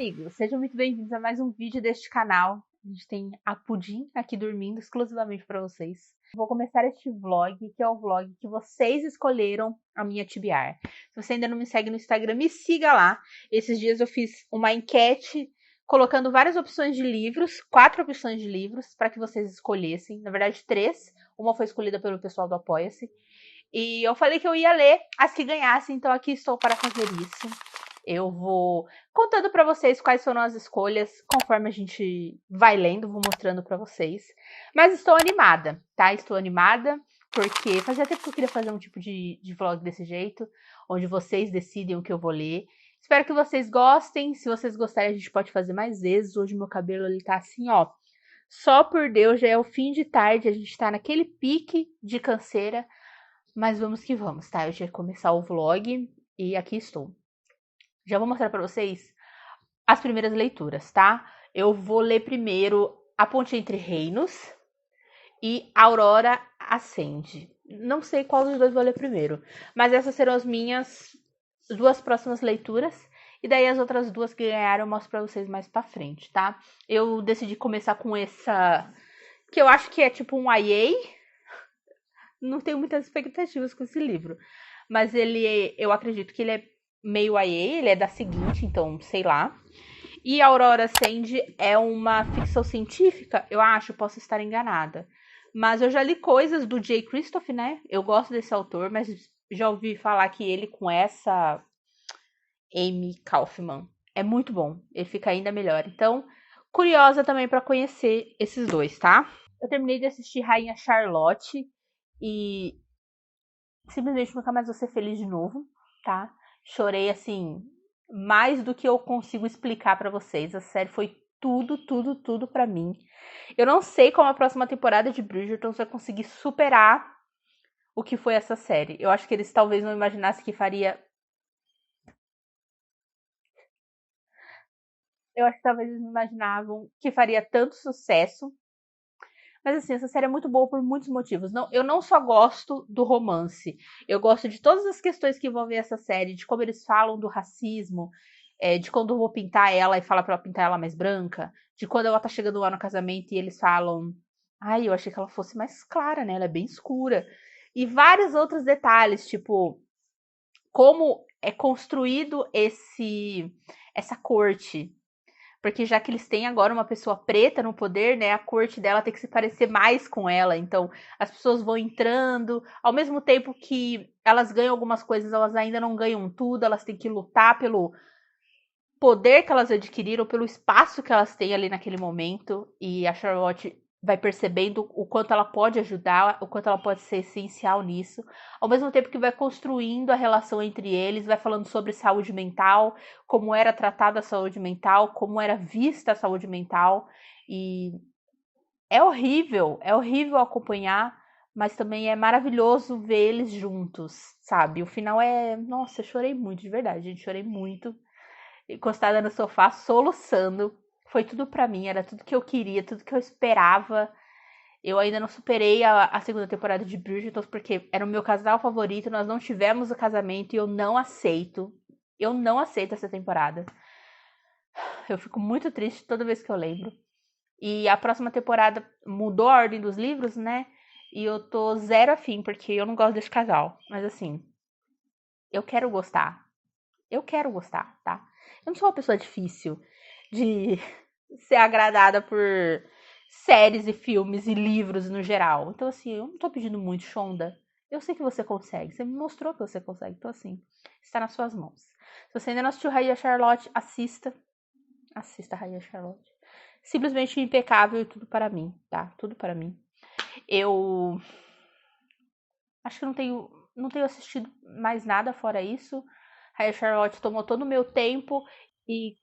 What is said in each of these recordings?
amigos, sejam muito bem-vindos a mais um vídeo deste canal. A gente tem a Pudim aqui dormindo exclusivamente para vocês. Vou começar este vlog, que é o vlog que vocês escolheram a minha TBR. Se você ainda não me segue no Instagram, me siga lá. Esses dias eu fiz uma enquete colocando várias opções de livros, 4 opções de livros, para que vocês escolhessem. Na verdade, 3. Uma foi escolhida pelo pessoal do Apoia-se. E eu falei que eu ia ler as que ganhassem, então aqui estou para fazer isso. Eu vou contando para vocês quais foram as escolhas, conforme a gente vai lendo, vou mostrando para vocês. Mas estou animada, tá? Estou animada, porque fazia tempo que eu queria fazer um tipo de vlog desse jeito, onde vocês decidem o que eu vou ler. Espero que vocês gostem, se vocês gostarem a gente pode fazer mais vezes. Hoje meu cabelo ele tá assim, ó, só por Deus, já é o fim de tarde, a gente tá naquele pique de canseira, mas vamos que vamos, tá? Eu tinha que começar o vlog e aqui estou. Já vou mostrar para vocês as primeiras leituras, tá? Eu vou ler primeiro A Ponte Entre Reinos e Aurora Ascende. Não sei qual dos dois vou ler primeiro, mas essas serão as minhas 2 próximas leituras. E daí as outras 2 que ganharam eu mostro pra vocês mais pra frente, tá? Eu decidi começar com essa, que eu acho que é tipo um YA. Não tenho muitas expectativas com esse livro, mas eu acredito que ele é meio YA, ele é da seguinte, então, sei lá. E Aurora Ascende é uma ficção científica, eu acho, posso estar enganada. Mas eu já li coisas do Jay Kristoff, né? Eu gosto desse autor, mas já ouvi falar que ele com essa Amy Kaufman é muito bom. Ele fica ainda melhor. Então, curiosa também para conhecer esses dois, tá? Eu terminei de assistir Rainha Charlotte e simplesmente nunca mais vou ser feliz de novo, tá? Chorei, assim, mais do que eu consigo explicar pra vocês. A série foi tudo pra mim. Eu não sei como a próxima temporada de Bridgerton vai conseguir superar o que foi essa série. Eu acho que eles talvez não imaginassem que faria... Eu acho que talvez eles não imaginavam que faria tanto sucesso. Mas assim, essa série é muito boa por muitos motivos. Eu não só gosto do romance, eu gosto de todas as questões que envolvem essa série, de como eles falam do racismo, de quando eu vou pintar ela e fala pra ela pintar ela mais branca, de quando ela tá chegando lá no casamento e eles falam, ai, eu achei que ela fosse mais clara, né? Ela é bem escura. E vários outros detalhes, tipo, como é construído essa corte. Porque já que eles têm agora uma pessoa preta no poder, né, a corte dela tem que se parecer mais com ela. Então, as pessoas vão entrando, ao mesmo tempo que elas ganham algumas coisas, elas ainda não ganham tudo, elas têm que lutar pelo poder que elas adquiriram, pelo espaço que elas têm ali naquele momento. E a Charlotte vai percebendo o quanto ela pode ajudar, o quanto ela pode ser essencial nisso, ao mesmo tempo que vai construindo a relação entre eles, vai falando sobre saúde mental, como era tratada a saúde mental, como era vista a saúde mental, e é horrível acompanhar, mas também é maravilhoso ver eles juntos, sabe? O final é... Nossa, eu chorei muito, de verdade, gente, chorei muito, encostada no sofá, soluçando. Foi tudo pra mim, era tudo que eu queria, tudo que eu esperava. Eu ainda não superei a segunda temporada de Bridgerton, porque era o meu casal favorito, nós não tivemos o casamento e eu não aceito. Eu não aceito essa temporada. Eu fico muito triste toda vez que eu lembro. E a próxima temporada mudou a ordem dos livros, né? E eu tô zero afim, porque eu não gosto desse casal. Mas assim, eu quero gostar. Eu quero gostar, tá? Eu não sou uma pessoa difícil de ser agradada por séries e filmes e livros no geral. Então, assim, eu não tô pedindo muito, Shonda. Eu sei que você consegue. Você me mostrou que você consegue. Então, assim, está nas suas mãos. Se você ainda não assistiu Rainha Charlotte, assista. Assista Rainha Charlotte. Simplesmente impecável e tudo para mim, tá? Tudo para mim. Eu acho que não tenho assistido mais nada fora isso. Rainha Charlotte tomou todo o meu tempo.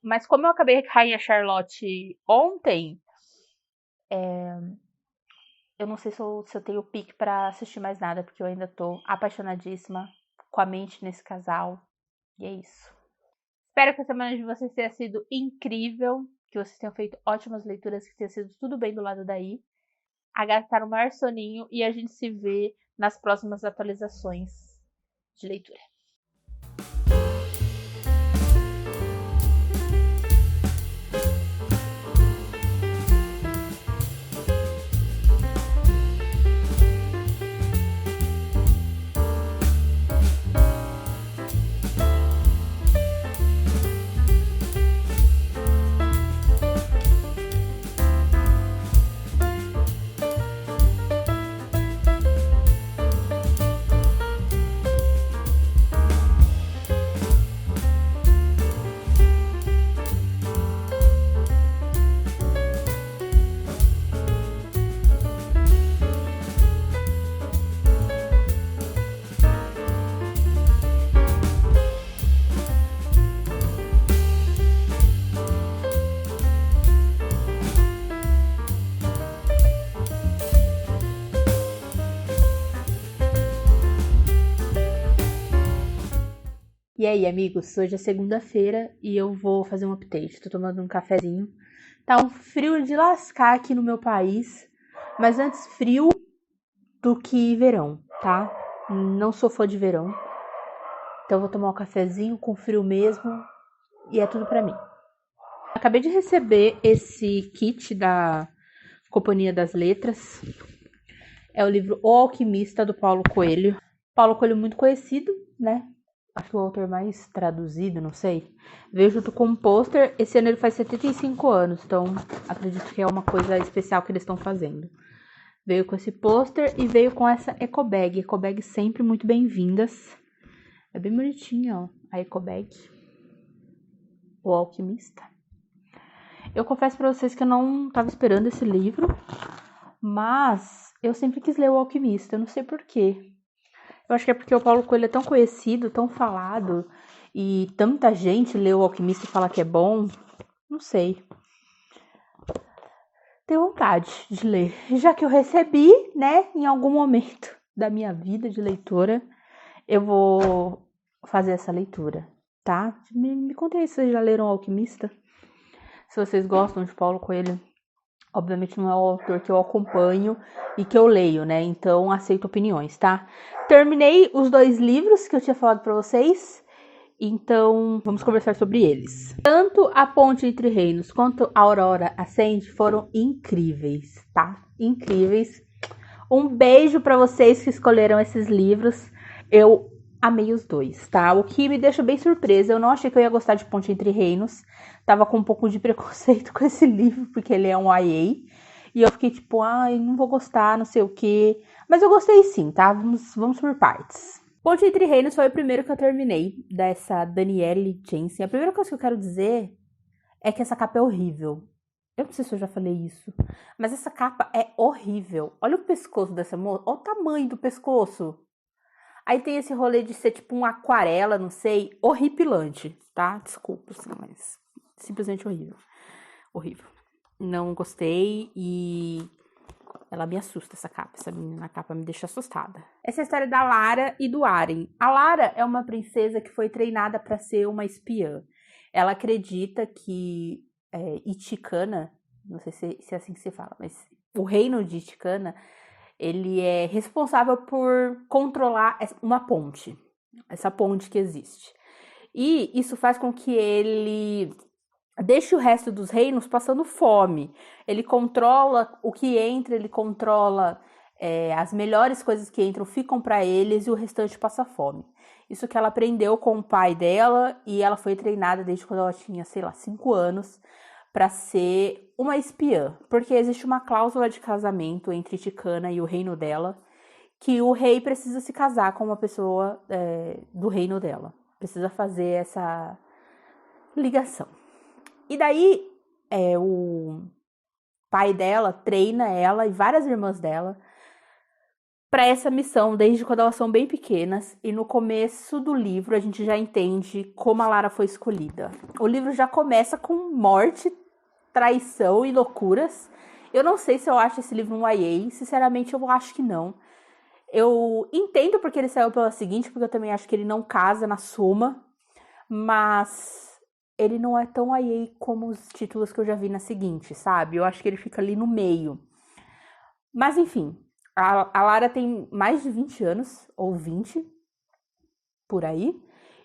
Mas como eu acabei Rainha Charlotte ontem, eu não sei se eu tenho pique pra assistir mais nada, porque eu ainda tô apaixonadíssima com a mente nesse casal. E é isso. Espero que a semana de vocês tenha sido incrível, que vocês tenham feito ótimas leituras, que tenha sido tudo bem do lado daí. A Gata tá no maior soninho e a gente se vê nas próximas atualizações de leitura. E aí, amigos, hoje é segunda-feira e eu vou fazer um update. Tô tomando um cafezinho. Tá um frio de lascar aqui no meu país, mas antes frio do que verão, tá? Não sou fã de verão. Então vou tomar um cafezinho com frio mesmo e é tudo pra mim. Acabei de receber esse kit da Companhia das Letras. É o livro O Alquimista, do Paulo Coelho. Paulo Coelho muito conhecido, né? Acho que o autor mais traduzido, não sei. Veio junto com um pôster. Esse ano ele faz 75 anos, então acredito que é uma coisa especial que eles estão fazendo. Veio com esse pôster e veio com essa ecobag. Ecobag sempre muito bem-vindas. É bem bonitinha, ó, a ecobag. O Alquimista. Eu confesso pra vocês que eu não tava esperando esse livro, mas eu sempre quis ler O Alquimista, eu não sei porquê. Eu acho que é porque o Paulo Coelho é tão conhecido, tão falado, e tanta gente lê O Alquimista e fala que é bom. Não sei. Tenho vontade de ler. Já que eu recebi, né, em algum momento da minha vida de leitora, eu vou fazer essa leitura, tá? Me contem aí se vocês já leram O Alquimista. Se vocês gostam de Paulo Coelho. Obviamente não é o autor que eu acompanho e que eu leio, né? Então aceito opiniões, tá? Terminei os 2 livros que eu tinha falado pra vocês. Então vamos conversar sobre eles. Tanto A Ponte Entre Reinos quanto A Aurora Ascende foram incríveis, tá? Incríveis. Um beijo pra vocês que escolheram esses livros. Eu amei os 2, tá? O que me deixa bem surpresa. Eu não achei que eu ia gostar de Ponte Entre Reinos. Tava com um pouco de preconceito com esse livro, porque ele é um YA. E eu fiquei tipo, ai, não vou gostar, não sei o quê. Mas eu gostei sim, tá? Vamos por partes. Ponte Entre Reinos foi o primeiro que eu terminei, dessa Danielle Jensen. A primeira coisa que eu quero dizer é que essa capa é horrível. Eu não sei se eu já falei isso, mas essa capa é horrível. Olha o pescoço dessa moça, olha o tamanho do pescoço. Aí tem esse rolê de ser tipo um aquarela, não sei, horripilante, tá? Desculpa, assim, mas simplesmente horrível. Horrível. Não gostei e ela me assusta, essa capa. Essa menina na capa me deixa assustada. Essa é a história da Lara e do Aren. A Lara é uma princesa que foi treinada para ser uma espiã. Ela acredita que Iticana, não sei se é assim que se fala, mas o reino de Iticana, ele é responsável por controlar uma ponte. Essa ponte que existe. E isso faz com que ele deixe o resto dos reinos passando fome. Ele controla o que entra, ele controla as melhores coisas que entram ficam para eles e o restante passa fome. Isso que ela aprendeu com o pai dela e ela foi treinada desde quando ela tinha, 5 anos, para ser uma espiã. Porque existe uma cláusula de casamento entre Iticana e o reino dela, que o rei precisa se casar com uma pessoa do reino dela. Precisa fazer essa ligação. E daí, o pai dela treina ela e várias irmãs dela para essa missão desde quando elas são bem pequenas. E no começo do livro a gente já entende como a Lara foi escolhida. O livro já começa com morte, traição e loucuras. Eu não sei se eu acho esse livro um YA. Sinceramente, eu acho que não. Eu entendo porque ele saiu pela seguinte, porque eu também acho que ele não casa na soma. Mas ele não é tão YA como os títulos que eu já vi na seguinte, sabe? Eu acho que ele fica ali no meio. Mas enfim, a Lara tem mais de 20 anos, ou 20, por aí.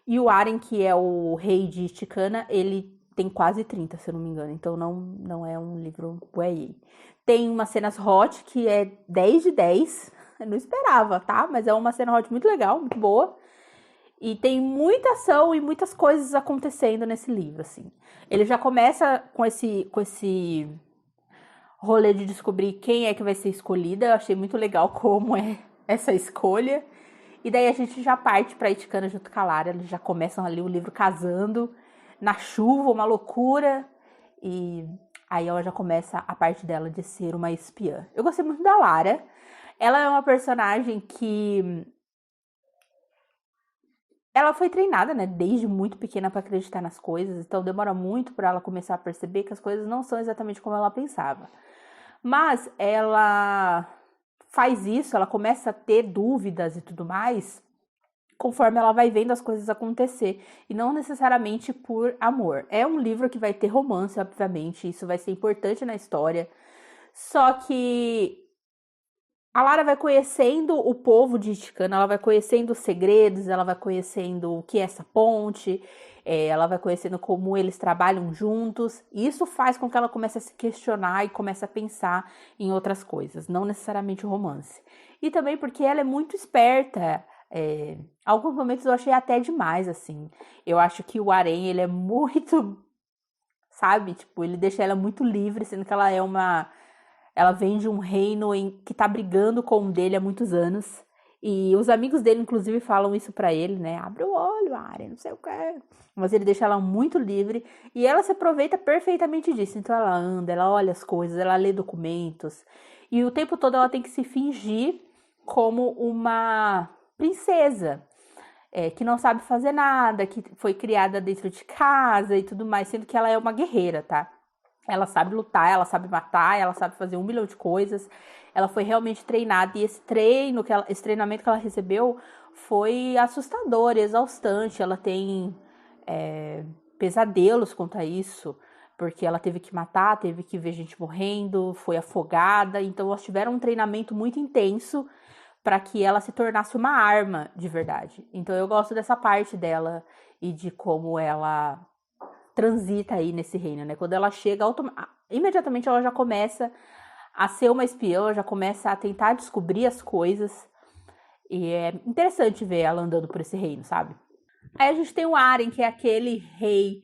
E o Aren, que é o rei de Iticana, ele tem quase 30, se eu não me engano. Então não é um livro YA. Tem umas cenas hot que é 10 de 10. Eu não esperava, tá? Mas é uma cena hot muito legal, muito boa. E tem muita ação e muitas coisas acontecendo nesse livro, assim. Ele já começa com esse rolê de descobrir quem é que vai ser escolhida. Eu achei muito legal como é essa escolha. E daí a gente já parte pra Iticana junto com a Lara. Eles já começam ali o livro casando, na chuva, uma loucura. E aí ela já começa a parte dela de ser uma espiã. Eu gostei muito da Lara. Ela é uma personagem que ela foi treinada, né, desde muito pequena para acreditar nas coisas, então demora muito para ela começar a perceber que as coisas não são exatamente como ela pensava. Mas ela faz isso, ela começa a ter dúvidas e tudo mais, conforme ela vai vendo as coisas acontecer, e não necessariamente por amor. É um livro que vai ter romance, obviamente, isso vai ser importante na história, só que a Lara vai conhecendo o povo de Iticana, ela vai conhecendo os segredos, ela vai conhecendo o que é essa ponte, ela vai conhecendo como eles trabalham juntos, e isso faz com que ela comece a se questionar e comece a pensar em outras coisas, não necessariamente o romance. E também porque ela é muito esperta. Alguns momentos eu achei até demais, assim. Eu acho que o Arém, ele é muito, sabe? Tipo, ele deixa ela muito livre, sendo que ela é uma... Ela vem de um reino que tá brigando com o dele há muitos anos. E os amigos dele, inclusive, falam isso pra ele, né? Abre o olho, Arém, não sei o que. Mas ele deixa ela muito livre. E ela se aproveita perfeitamente disso. Então ela anda, ela olha as coisas, ela lê documentos. E o tempo todo ela tem que se fingir como uma princesa. Que não sabe fazer nada, que foi criada dentro de casa e tudo mais. Sendo que ela é uma guerreira, tá? Ela sabe lutar, ela sabe matar, ela sabe fazer 1 milhão de coisas. Ela foi realmente treinada e esse treinamento que ela recebeu foi assustador, exaustante. Ela tem pesadelos quanto a isso, porque ela teve que matar, teve que ver gente morrendo, foi afogada. Então elas tiveram um treinamento muito intenso para que ela se tornasse uma arma de verdade. Então eu gosto dessa parte dela e de como ela transita aí nesse reino, né? Quando ela chega, imediatamente ela já começa a ser uma espiã, já começa a tentar descobrir as coisas. E é interessante ver ela andando por esse reino, sabe? Aí a gente tem o Arém, que é aquele rei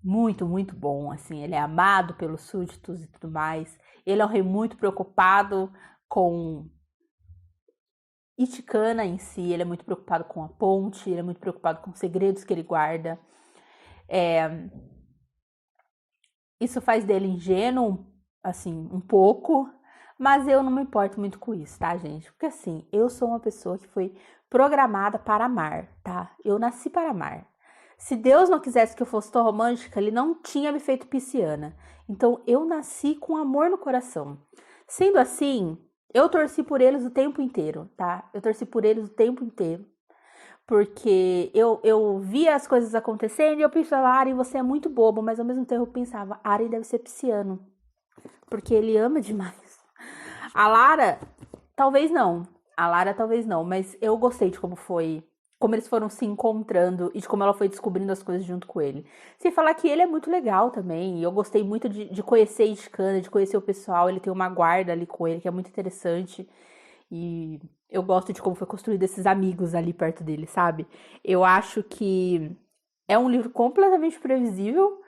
muito, muito bom, assim. Ele é amado pelos súditos e tudo mais. Ele é um rei muito preocupado com Iticana em si. Ele é muito preocupado com a ponte, ele é muito preocupado com os segredos que ele guarda. Isso faz dele ingênuo, assim, um pouco, mas eu não me importo muito com isso, tá, gente? Porque assim, eu sou uma pessoa que foi programada para amar, tá? Eu nasci para amar. Se Deus não quisesse que eu fosse tão romântica, ele não tinha me feito pisciana. Então eu nasci com amor no coração. Sendo assim, eu torci por eles o tempo inteiro, tá? Eu torci por eles o tempo inteiro. Porque eu via as coisas acontecendo e eu pensava, Arém, você é muito bobo, mas ao mesmo tempo eu pensava, Arém deve ser pisciano, porque ele ama demais. A Lara, talvez não. A Lara, talvez não, mas eu gostei de como eles foram se encontrando e de como ela foi descobrindo as coisas junto com ele. Sem falar que ele é muito legal também, e eu gostei muito de conhecer Iticana, de conhecer o pessoal, ele tem uma guarda ali com ele que é muito interessante. E eu gosto de como foi construído esses amigos ali perto dele, sabe? Eu acho que é um livro completamente previsível,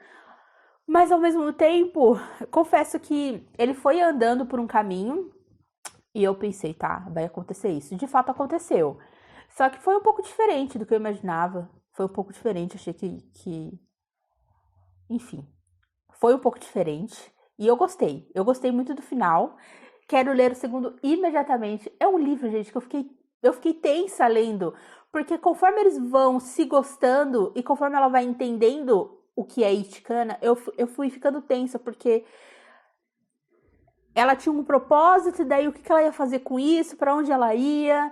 mas ao mesmo tempo, confesso que ele foi andando por um caminho e eu pensei, tá, vai acontecer isso. De fato aconteceu. Só que foi um pouco diferente do que eu imaginava. Foi um pouco diferente, achei que... Enfim, foi um pouco diferente. E eu gostei. Eu gostei muito do final. Quero ler o segundo imediatamente. É um livro, gente, que eu fiquei tensa lendo. Porque conforme eles vão se gostando e conforme ela vai entendendo o que é Iticana, eu fui ficando tensa, porque ela tinha um propósito, e daí o que ela ia fazer com isso, para onde ela ia,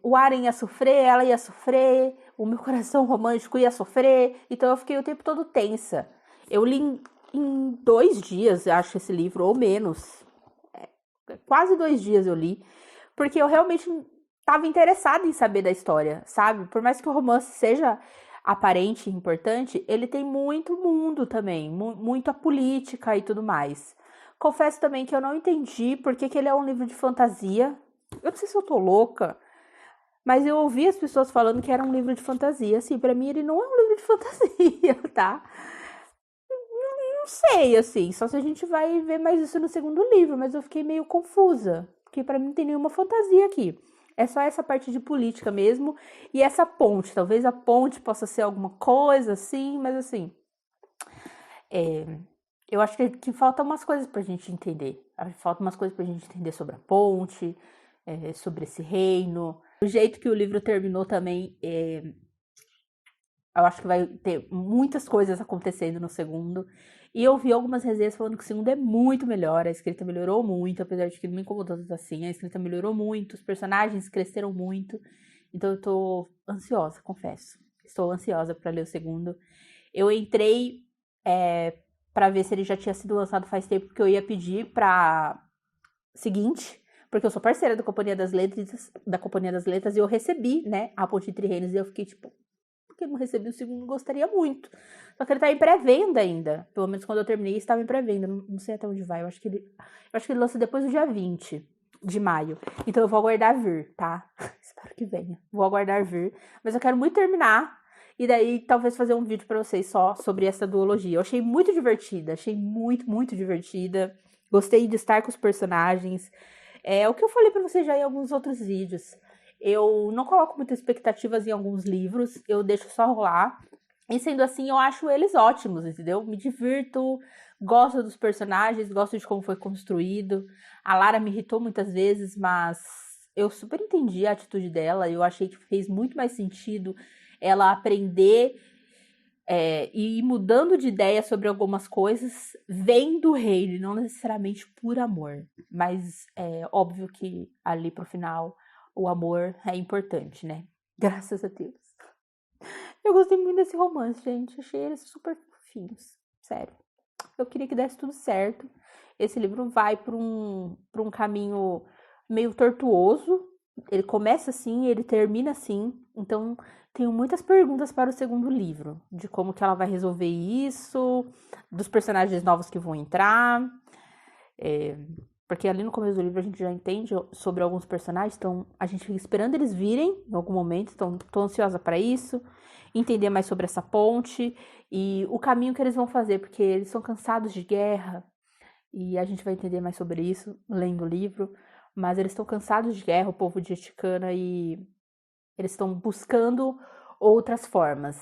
o Arém ia sofrer, ela ia sofrer, o meu coração romântico ia sofrer, então eu fiquei o tempo todo tensa. Eu li em 2 dias, acho, esse livro, ou menos. Quase 2 dias eu li, porque eu realmente estava interessada em saber da história, sabe? Por mais que o romance seja aparente e importante, ele tem muito mundo também, muita política e tudo mais. Confesso também que eu não entendi por que ele é um livro de fantasia. Eu não sei se eu tô louca, mas eu ouvi as pessoas falando que era um livro de fantasia. Assim, pra mim ele não é um livro de fantasia, tá? Não sei, assim, só se a gente vai ver mais isso no segundo livro, mas eu fiquei meio confusa, porque pra mim não tem nenhuma fantasia aqui. É só essa parte de política mesmo e essa ponte. Talvez a ponte possa ser alguma coisa assim, mas assim, eu acho que faltam umas coisas pra gente entender. Faltam umas coisas pra gente entender sobre a ponte, sobre esse reino. O jeito que o livro terminou também, eu acho que vai ter muitas coisas acontecendo no segundo. E eu vi algumas resenhas falando que o segundo é muito melhor, a escrita melhorou muito, apesar de que não me incomodou tanto assim, a escrita melhorou muito, os personagens cresceram muito. Então eu tô ansiosa, confesso. Estou ansiosa para ler o segundo. Eu entrei para ver se ele já tinha sido lançado faz tempo, porque eu ia pedir pra seguinte, porque eu sou parceira da Companhia das Letras, e eu recebi, né, A Ponte Entre Reinos, e eu fiquei tipo, por que eu não recebi o segundo? Gostaria muito. Só que ele tá em pré-venda ainda. Pelo menos quando eu terminei, estava em pré-venda. Não sei até onde vai. Eu acho que ele lança depois do dia 20 de maio. Então eu vou aguardar vir, tá? Espero que venha. Vou aguardar vir. Mas eu quero muito terminar. E daí, talvez fazer um vídeo pra vocês só sobre essa duologia. Eu achei muito divertida. Achei muito, muito divertida. Gostei de estar com os personagens. É o que eu falei pra vocês já em alguns outros vídeos. Eu não coloco muitas expectativas em alguns livros. Eu deixo só rolar. E sendo assim, eu acho eles ótimos, entendeu? Me divirto, gosto dos personagens, gosto de como foi construído. A Lara me irritou muitas vezes, mas eu super entendi a atitude dela. Eu achei que fez muito mais sentido ela aprender e ir mudando de ideia sobre algumas coisas, vem do reino, não necessariamente por amor. Mas é óbvio que ali pro final o amor é importante, né? Graças a Deus. Eu gostei muito desse romance, gente. Achei eles super fofinhos. Sério. Eu queria que desse tudo certo. Esse livro vai para um caminho meio tortuoso. Ele começa assim, ele termina assim. Então, tenho muitas perguntas para o segundo livro. De como que ela vai resolver isso. Dos personagens novos que vão entrar. Porque ali no começo do livro a gente já entende sobre alguns personagens. Então, a gente fica esperando eles virem em algum momento. Então, tô ansiosa para isso. Entender mais sobre essa ponte. E o caminho que eles vão fazer. Porque eles são cansados de guerra. E a gente vai entender mais sobre isso lendo o livro. Mas eles estão cansados de guerra, o povo de Eticana, e eles estão buscando outras formas.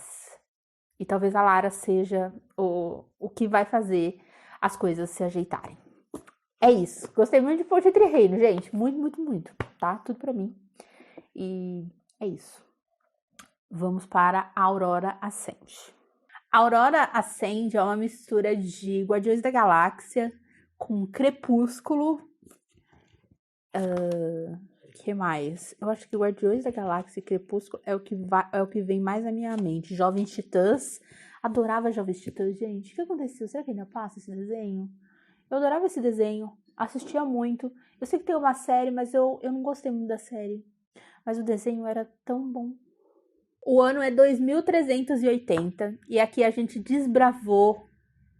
E talvez a Lara seja o que vai fazer as coisas se ajeitarem. É isso. Gostei muito de Ponte Entre Reinos, gente. Muito, muito, muito. Tá? Tudo pra mim. E é isso. Vamos para a Aurora Ascende. A Aurora Ascende é uma mistura de Guardiões da Galáxia com Crepúsculo. Que mais? Eu acho que Guardiões da Galáxia e Crepúsculo é o que vem mais na minha mente. Jovens Titãs. Adorava Jovens Titãs, gente. O que aconteceu? Será que ainda passa esse desenho? Eu adorava esse desenho. Assistia muito. Eu sei que tem uma série, mas eu não gostei muito da série. Mas o desenho era tão bom. O ano é 2380 e aqui a gente desbravou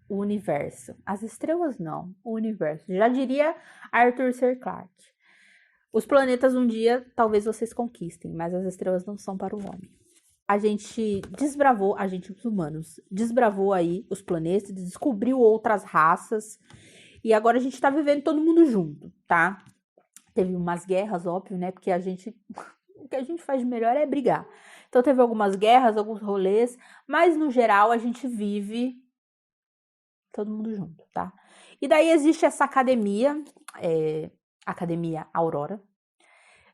o universo. As estrelas não, o universo. Já diria Arthur C. Clarke. Os planetas um dia talvez vocês conquistem, mas as estrelas não são para o homem. A gente desbravou, os humanos, desbravou aí os planetas, descobriu outras raças e agora a gente tá vivendo todo mundo junto, tá? Teve umas guerras, óbvio, né? Porque o que a gente faz de melhor é brigar. Então teve algumas guerras, alguns rolês, mas no geral a gente vive todo mundo junto, tá? E daí existe essa academia, Academia Aurora,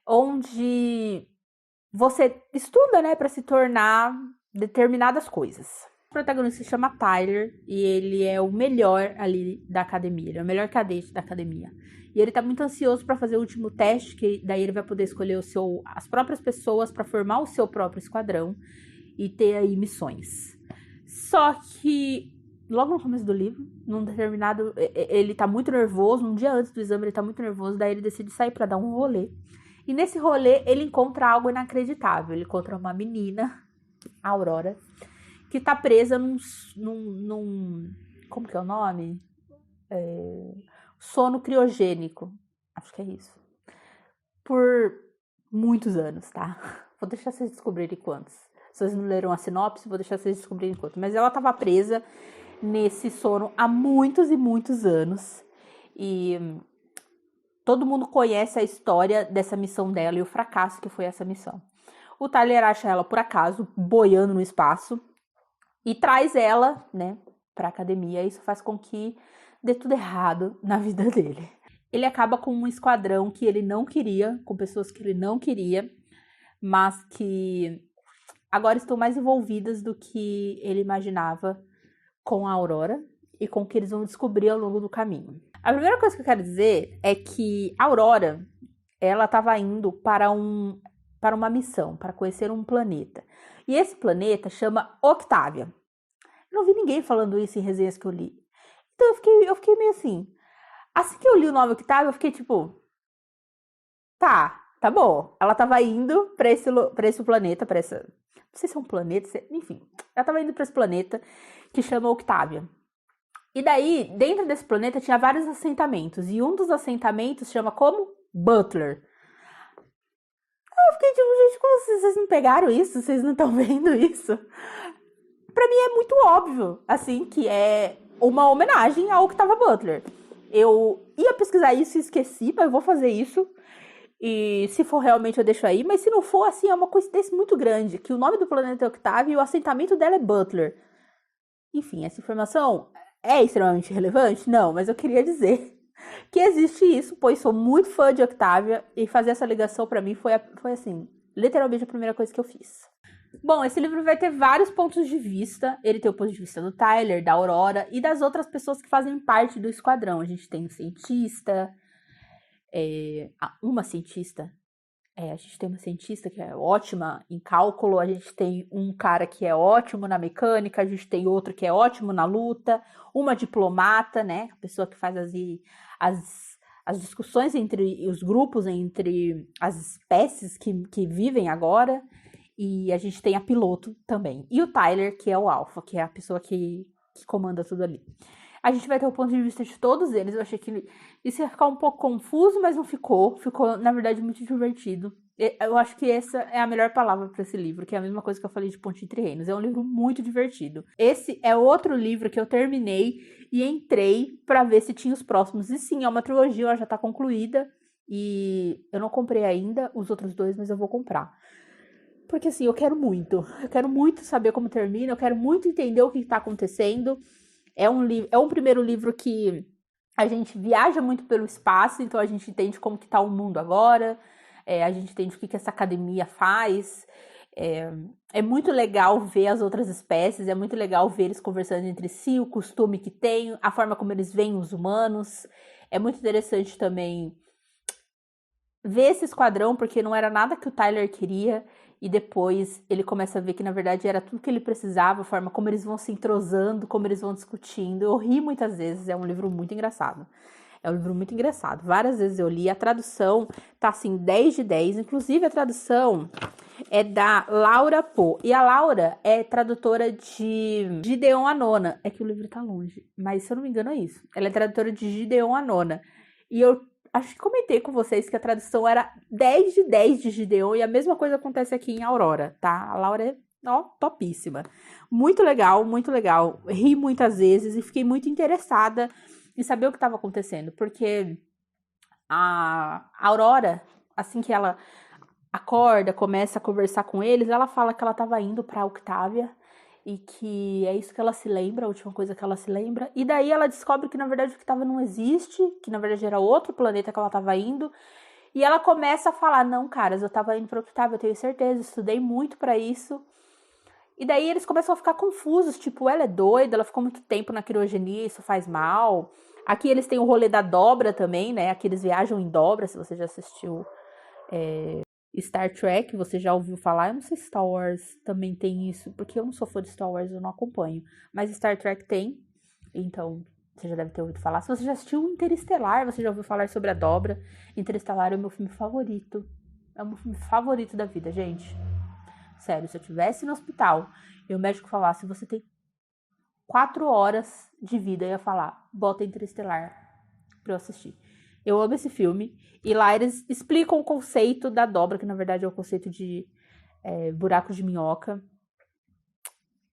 onde você estuda, né, para se tornar determinadas coisas. O protagonista se chama Tyler e ele é o melhor ali da academia, ele é o melhor cadete da academia. E ele tá muito ansioso para fazer o último teste, que daí ele vai poder escolher as próprias pessoas para formar o seu próprio esquadrão e ter aí missões. Só que logo no começo do livro, num determinado, ele tá muito nervoso, um dia antes do exame ele tá muito nervoso, daí ele decide sair para dar um rolê. E nesse rolê ele encontra algo inacreditável. Ele encontra uma menina, a Aurora, que tá presa num como que é o nome? Sono criogênico. Acho que é isso. Por muitos anos, tá? Vou deixar vocês descobrirem quantos. Se vocês não leram a sinopse, vou deixar vocês descobrirem quantos. Mas ela tava presa nesse sono há muitos e muitos anos. E todo mundo conhece a história dessa missão dela e o fracasso que foi essa missão. O Tyler acha ela, por acaso, boiando no espaço e traz ela, né, pra academia. Isso faz com que dê tudo errado na vida dele. Ele acaba com um esquadrão que ele não queria, com pessoas que ele não queria, mas que agora estão mais envolvidas do que ele imaginava com a Aurora e com o que eles vão descobrir ao longo do caminho. A primeira coisa que eu quero dizer é que a Aurora, ela estava indo para para uma missão, para conhecer um planeta. E esse planeta chama Octávia. Eu não vi ninguém falando isso em resenhas que eu li. Então eu fiquei meio assim. Assim que eu li o nome Octávia, eu fiquei tipo... Tá bom. Ela tava indo pra esse planeta, pra essa... Não sei se é um planeta, enfim. Ela tava indo pra esse planeta que chama Octávia. E daí, dentro desse planeta, tinha vários assentamentos. E um dos assentamentos chama como? Butler. Eu fiquei tipo, gente, como vocês não pegaram isso? Vocês não estão vendo isso? Pra mim é muito óbvio, assim, que é uma homenagem ao Octavia Butler. Eu ia pesquisar isso e esqueci, mas eu vou fazer isso. E se for realmente eu deixo aí. Mas se não for, assim, é uma coincidência muito grande. Que o nome do planeta é Octavia e o assentamento dela é Butler. Enfim, essa informação é extremamente relevante? Não, mas eu queria dizer que existe isso, pois sou muito fã de Octavia. E fazer essa ligação pra mim foi assim, literalmente a primeira coisa que eu fiz. Bom, esse livro vai ter vários pontos de vista. Ele tem o ponto de vista do Tyler, da Aurora e das outras pessoas que fazem parte do esquadrão. A gente tem um cientista, uma cientista. A gente tem uma cientista que é ótima em cálculo, a gente tem um cara que é ótimo na mecânica, a gente tem outro que é ótimo na luta, uma diplomata, né? A pessoa que faz as discussões entre os grupos, entre as espécies que vivem agora. E a gente tem a piloto também. E o Tyler, que é o alfa, que é a pessoa que comanda tudo ali. A gente vai ter o ponto de vista de todos eles. Eu achei que isso ia ficar um pouco confuso, mas não ficou. Ficou, na verdade, muito divertido. Eu acho que essa é a melhor palavra para esse livro, que é a mesma coisa que eu falei de Ponte Entre Reinos. É um livro muito divertido. Esse é outro livro que eu terminei e entrei para ver se tinha os próximos. E sim, é uma trilogia, ela já tá concluída. E eu não comprei ainda os outros dois, mas eu vou comprar. Porque assim, eu quero muito saber como termina, eu quero muito entender o que está acontecendo. É um primeiro livro que a gente viaja muito pelo espaço, então a gente entende como que tá o mundo agora, a gente entende o que essa academia faz. É muito legal ver as outras espécies, é muito legal ver eles conversando entre si, o costume que tem, a forma como eles veem os humanos. É muito interessante também ver esse esquadrão, porque não era nada que o Tyler queria. E depois ele começa a ver que, na verdade, era tudo que ele precisava, a forma como eles vão se entrosando, como eles vão discutindo. Eu ri muitas vezes, é um livro muito engraçado. Várias vezes eu li, a tradução tá assim, 10 de 10. Inclusive, a tradução é da Laura Poe. E a Laura é tradutora de Gideon a Nona. É que o livro tá longe, mas se eu não me engano é isso. Ela é tradutora de Gideon a Nona. E eu acho que comentei com vocês que a tradução era 10 de 10 de Gideon e a mesma coisa acontece aqui em Aurora, tá? A Laura é, topíssima. Muito legal, muito legal. Ri muitas vezes e fiquei muito interessada em saber o que estava acontecendo, porque a Aurora, assim que ela acorda, começa a conversar com eles, ela fala que ela estava indo para Octávia e que é isso que ela se lembra, a última coisa que ela se lembra. E daí ela descobre que, na verdade, o que estava não existe, que, na verdade, era outro planeta que ela estava indo. E ela começa a falar, não, caras, eu estava indo para Octávia, eu tenho certeza, estudei muito para isso. E daí eles começam a ficar confusos, tipo, ela é doida, ela ficou muito tempo na criogenia, isso faz mal. Aqui eles têm o rolê da dobra também, né? Aqui eles viajam em dobra, se você já assistiu Star Trek, você já ouviu falar? Eu não sei se Star Wars também tem isso, porque eu não sou fã de Star Wars, eu não acompanho. Mas Star Trek tem, então você já deve ter ouvido falar. Se você já assistiu Interestelar, você já ouviu falar sobre a dobra. Interestelar é o meu filme favorito. É o meu filme favorito da vida, gente. Sério, se eu estivesse no hospital e o médico falasse, você tem 4 horas de vida, eu ia falar, bota Interestelar pra eu assistir. Eu amo esse filme. E lá eles explicam o conceito da dobra, que na verdade é o conceito de buraco de minhoca.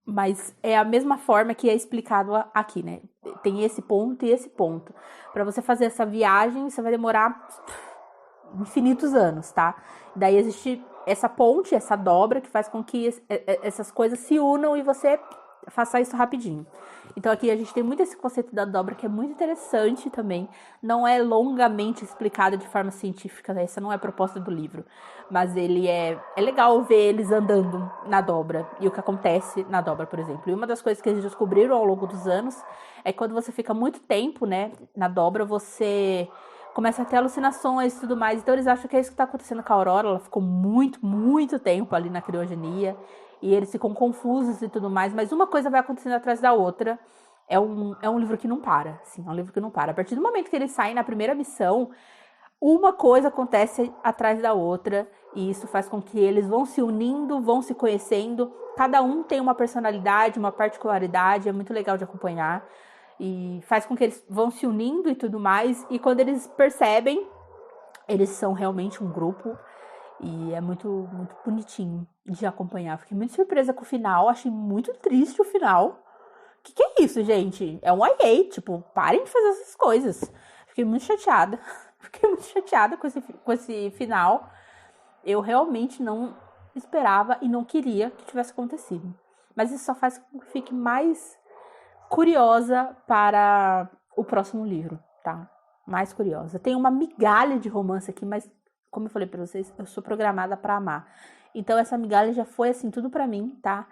Mas é a mesma forma que é explicado aqui, né? Tem esse ponto e esse ponto. Para você fazer essa viagem, você vai demorar infinitos anos, tá? Daí existe essa ponte, essa dobra, que faz com que essas coisas se unam e você faça isso rapidinho. Então aqui a gente tem muito esse conceito da dobra, que é muito interessante também. Não é longamente explicado de forma científica, né? Essa não é a proposta do livro. Mas ele é legal ver eles andando na dobra e o que acontece na dobra, por exemplo. E uma das coisas que eles descobriram ao longo dos anos é que quando você fica muito tempo, né, na dobra, você começa a ter alucinações e tudo mais. Então eles acham que é isso que tá acontecendo com a Aurora. Ela ficou muito, muito tempo ali na criogenia. E eles ficam confusos e tudo mais. Mas uma coisa vai acontecendo atrás da outra. É um livro que não para. Assim, é um livro que não para. A partir do momento que eles saem na primeira missão, uma coisa acontece atrás da outra. E isso faz com que eles vão se unindo, vão se conhecendo. Cada um tem uma personalidade, uma particularidade. É muito legal de acompanhar. E faz com que eles vão se unindo e tudo mais. E quando eles percebem, eles são realmente um grupo. E é muito, muito bonitinho de acompanhar. Fiquei muito surpresa com o final. Achei muito triste o final. Que é isso, gente? É um YA. Tipo, parem de fazer essas coisas. Fiquei muito chateada. Fiquei muito chateada com esse final. Eu realmente não esperava e não queria que tivesse acontecido. Mas isso só faz com que fique mais curiosa para o próximo livro, tá? Mais curiosa. Tem uma migalha de romance aqui, mas como eu falei pra vocês, eu sou programada pra amar. Então essa migalha já foi assim tudo pra mim, tá?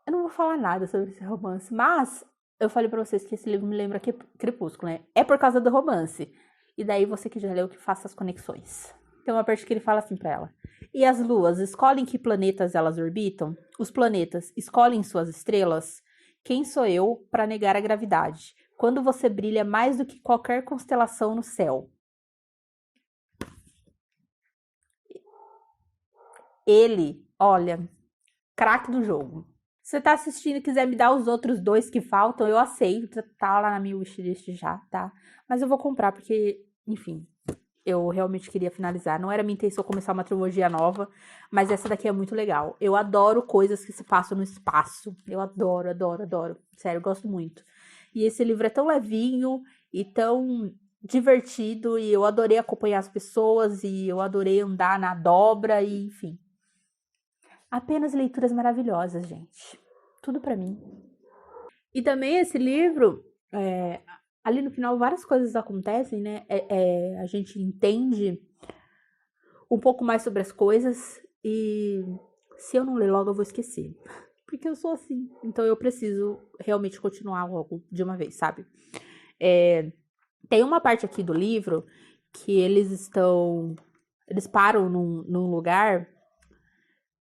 Eu não vou falar nada sobre esse romance, mas eu falei pra vocês que esse livro me lembra Crepúsculo, né? É por causa do romance. E daí você que já leu que faça as conexões. Tem uma parte que ele fala assim pra ela: e as luas escolhem que planetas elas orbitam? Os planetas escolhem suas estrelas? Quem sou eu para negar a gravidade, quando você brilha mais do que qualquer constelação no céu? Ele, olha, craque do jogo. Se você tá assistindo e quiser me dar os outros 2 que faltam, eu aceito. Tá lá na minha wishlist já, tá? Mas eu vou comprar porque, enfim, eu realmente queria finalizar. Não era minha intenção começar uma trilogia nova, mas essa daqui é muito legal. Eu adoro coisas que se passam no espaço. Eu adoro, adoro, adoro. Sério, eu gosto muito. E esse livro é tão levinho e tão divertido, e eu adorei acompanhar as pessoas, e eu adorei andar na dobra, e enfim. Apenas leituras maravilhosas, gente. Tudo pra mim. E também esse livro, ali no final várias coisas acontecem, né? A gente entende um pouco mais sobre as coisas, e se eu não ler logo eu vou esquecer. Porque eu sou assim. Então eu preciso realmente continuar logo de uma vez, sabe? Tem uma parte aqui do livro que eles param num lugar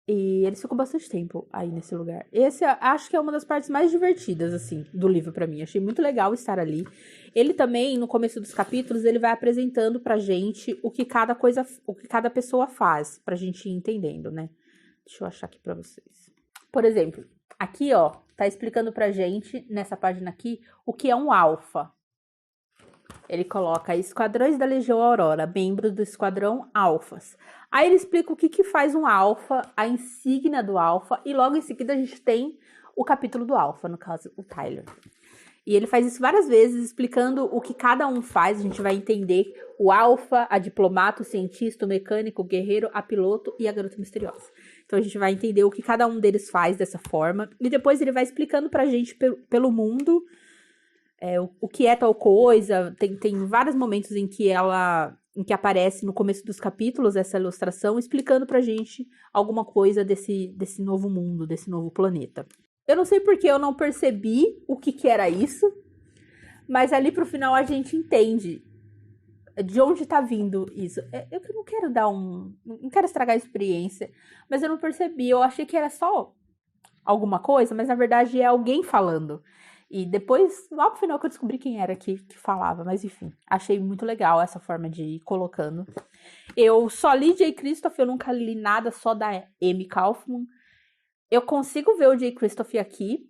e eles ficam bastante tempo aí nesse lugar. Esse acho que é uma das partes mais divertidas, assim, do livro pra mim. Achei muito legal estar ali. Ele também, no começo dos capítulos, ele vai apresentando pra gente o que cada pessoa faz, pra gente ir entendendo, né? Deixa eu achar aqui pra vocês. Por exemplo, aqui, ó, tá explicando pra gente, nessa página aqui, o que é um alfa. Ele coloca esquadrões da Legião Aurora, membros do esquadrão alfas. Aí ele explica o que faz um alfa, a insígnia do alfa, e logo em seguida a gente tem o capítulo do alfa, no caso, o Tyler. E ele faz isso várias vezes, explicando o que cada um faz. A gente vai entender o alfa, a diplomata, o cientista, o mecânico, o guerreiro, a piloto e a garota misteriosa. Então a gente vai entender o que cada um deles faz dessa forma. E depois ele vai explicando pra gente pelo mundo o que é tal coisa. Tem vários momentos em que aparece no começo dos capítulos essa ilustração, explicando pra gente alguma coisa desse novo mundo, desse novo planeta. Eu não sei porque eu não percebi o que era isso, mas ali pro final a gente entende de onde tá vindo isso. Eu não quero não quero estragar a experiência, mas eu não percebi. Eu achei que era só alguma coisa, mas na verdade é alguém falando. E depois, lá pro final que eu descobri quem era que falava, mas enfim, achei muito legal essa forma de ir colocando. Eu só li J. Christoph, eu nunca li nada só da Amy Kaufman. Eu consigo ver o J. Christoph aqui,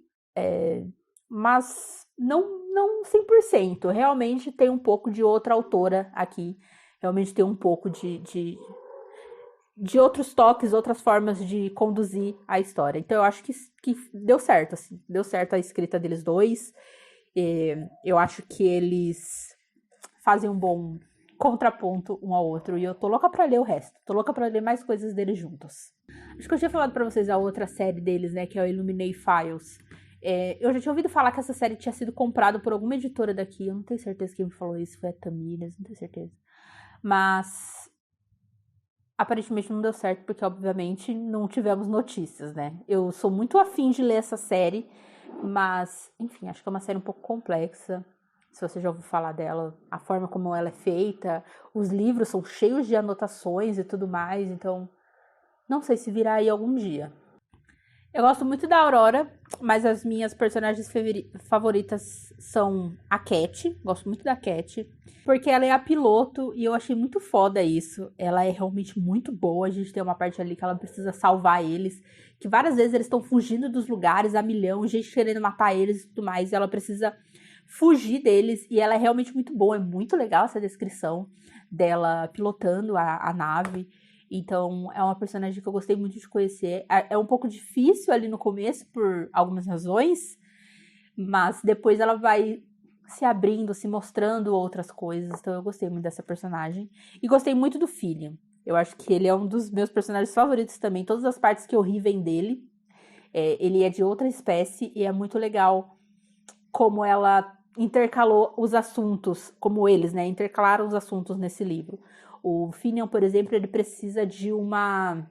mas não 100%. Realmente tem um pouco de outra autora aqui. Realmente tem um pouco de outros toques, outras formas de conduzir a história. Então eu acho que deu certo, assim. Deu certo a escrita deles dois. Eu acho que eles fazem um bom contraponto um ao outro. E eu tô louca pra ler o resto. Tô louca pra ler mais coisas deles juntos. Acho que eu tinha falado pra vocês a outra série deles, né? Que é o Illuminae Files. Eu já tinha ouvido falar que essa série tinha sido comprada por alguma editora daqui. Eu não tenho certeza quem me falou isso. Foi a Tamires, não tenho certeza. Mas aparentemente não deu certo, porque obviamente não tivemos notícias, né? Eu sou muito afim de ler essa série, mas, enfim, acho que é uma série um pouco complexa. se você já ouviu falar dela, a forma como ela é feita, os livros são cheios de anotações e tudo mais, então não sei se virá aí algum dia. Eu gosto muito da Aurora, mas as minhas personagens favoritas são a Cat. Gosto muito da Cat, porque ela é a piloto e eu achei muito foda isso. Ela é realmente muito boa. A gente tem uma parte ali que ela precisa salvar eles, que várias vezes eles estão fugindo dos lugares a milhão, gente querendo matar eles e tudo mais, e ela precisa fugir deles, e ela é realmente muito boa. É muito legal essa descrição dela pilotando a nave. Então, é uma personagem que eu gostei muito de conhecer. É um pouco difícil ali no começo, por algumas razões, mas depois ela vai se abrindo, se mostrando outras coisas. Então, eu gostei muito dessa personagem. E gostei muito do Filion. Eu acho que ele é um dos meus personagens favoritos também. Todas as partes que eu ri vêm dele. Ele é de outra espécie e é muito legal como ela intercalou os assuntos, como eles, né? Intercalaram os assuntos nesse livro. O Finian, por exemplo, ele precisa de uma...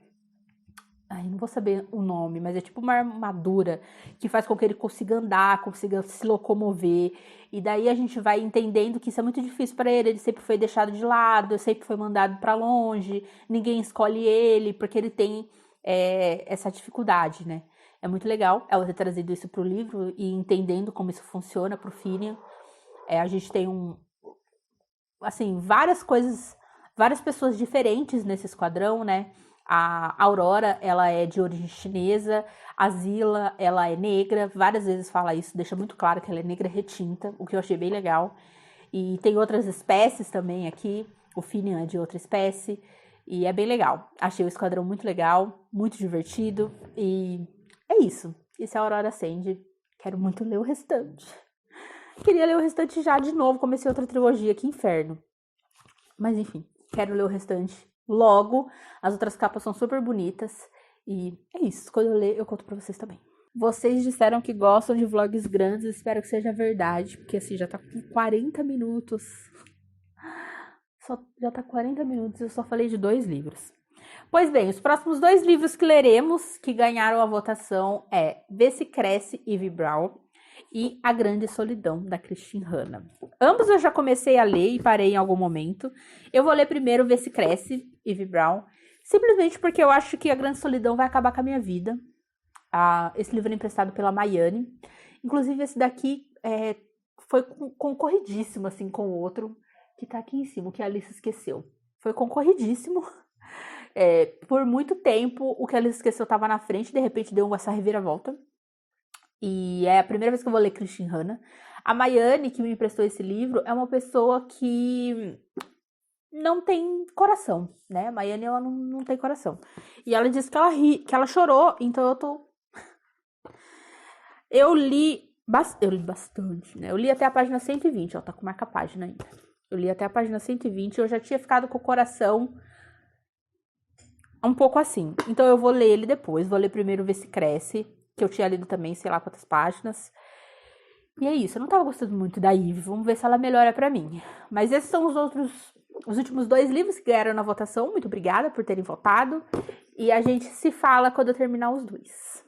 Ai, não vou saber o nome, mas é tipo uma armadura que faz com que ele consiga andar, consiga se locomover. E daí a gente vai entendendo que isso é muito difícil para ele. Ele sempre foi deixado de lado, sempre foi mandado para longe. Ninguém escolhe ele, porque ele tem essa dificuldade, né? É muito legal ela ter trazido isso pro livro e entendendo como isso funciona pro Finian. A gente tem assim, várias coisas... Várias pessoas diferentes nesse esquadrão, né? A Aurora, ela é de origem chinesa. A Zila, ela é negra. Várias vezes fala isso, deixa muito claro que ela é negra retinta, o que eu achei bem legal. E tem outras espécies também aqui. O Finian é de outra espécie. E é bem legal. Achei o esquadrão muito legal, muito divertido. E é isso. Isso é a Aurora Ascend. Quero muito ler o restante. Queria ler o restante já de novo. Comecei outra trilogia, que inferno. Mas enfim. Quero ler o restante logo. As outras capas são super bonitas. E é isso. Quando eu ler, eu conto pra vocês também. Vocês disseram que gostam de vlogs grandes. Espero que seja verdade. Porque assim, já tá com 40 minutos. Já tá 40 minutos e eu só falei de 2 livros. Pois bem, os próximos 2 livros que leremos, que ganharam a votação, Vê Se Cresce, Ivy Brown, e A Grande Solidão, da Christine Hanna. Ambos eu já comecei a ler e parei em algum momento. Eu vou ler primeiro Vê Se Cresce, Ivy Brown, simplesmente porque eu acho que A Grande Solidão vai acabar com a minha vida. Esse livro é emprestado pela Maiane. Inclusive, esse daqui foi concorridíssimo, assim, com o outro, que tá aqui em cima, o que a Alice esqueceu. Foi concorridíssimo. Por muito tempo, o que a Alice esqueceu estava na frente, de repente deu essa reviravolta. E é a primeira vez que eu vou ler Christine Hanna. A Maiane, que me emprestou esse livro, é uma pessoa que não tem coração, né? A Maiane, ela não tem coração. E ela disse que ela chorou, então eu li bastante, né? Eu li até a página 120, ó, tá com marca-página ainda. Eu li até a página 120 e eu já tinha ficado com o coração um pouco assim. Então eu vou ler ele depois, vou ler primeiro Vê Se Cresce, que eu tinha lido também, sei lá quantas páginas. E é isso, eu não tava gostando muito da Ivy, vamos ver se ela melhora pra mim. Mas esses são os últimos 2 livros que ganharam na votação. Muito obrigada por terem votado. E a gente se fala quando eu terminar os 2.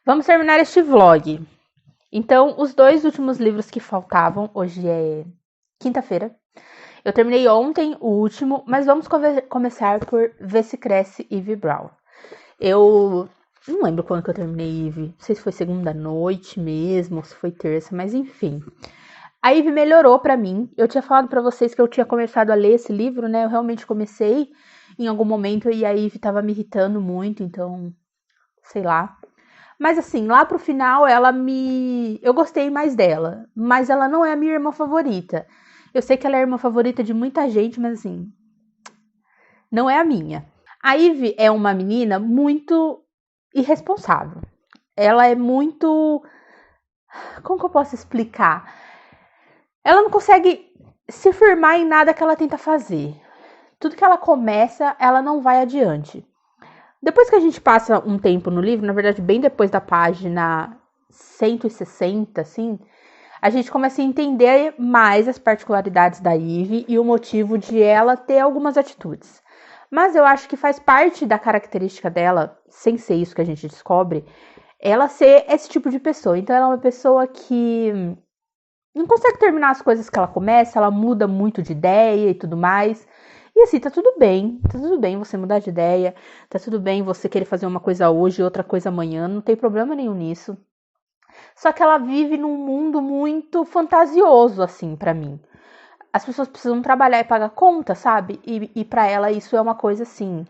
Vamos terminar este vlog. Então, os 2 últimos livros que faltavam, hoje é quinta-feira. Eu terminei ontem o último, mas vamos começar por Vê Se Cresce, Ivy Brown. Eu não lembro quando que eu terminei Ivy, não sei se foi segunda noite mesmo, ou se foi terça, mas enfim. A Ivy melhorou pra mim. Eu tinha falado pra vocês que eu tinha começado a ler esse livro, né? Eu realmente comecei em algum momento e a Ivy tava me irritando muito, então, sei lá. Mas assim, lá pro final eu gostei mais dela, mas ela não é a minha irmã favorita. Eu sei que ela é a irmã favorita de muita gente, mas assim, não é a minha. A Ivy é uma menina muito irresponsável. Ela é muito... Como que eu posso explicar? Ela não consegue se firmar em nada que ela tenta fazer. Tudo que ela começa, ela não vai adiante. Depois que a gente passa um tempo no livro, na verdade, bem depois da página 160, assim, a gente começa a entender mais as particularidades da Ivy e o motivo de ela ter algumas atitudes. Mas eu acho que faz parte da característica dela, sem ser isso que a gente descobre, ela ser esse tipo de pessoa. Então ela é uma pessoa que não consegue terminar as coisas que ela começa, ela muda muito de ideia e tudo mais. E assim, tá tudo bem você mudar de ideia, tá tudo bem você querer fazer uma coisa hoje e outra coisa amanhã, não tem problema nenhum nisso. Só que ela vive num mundo muito fantasioso, assim, pra mim. As pessoas precisam trabalhar e pagar conta, sabe? E pra ela isso é uma coisa assim...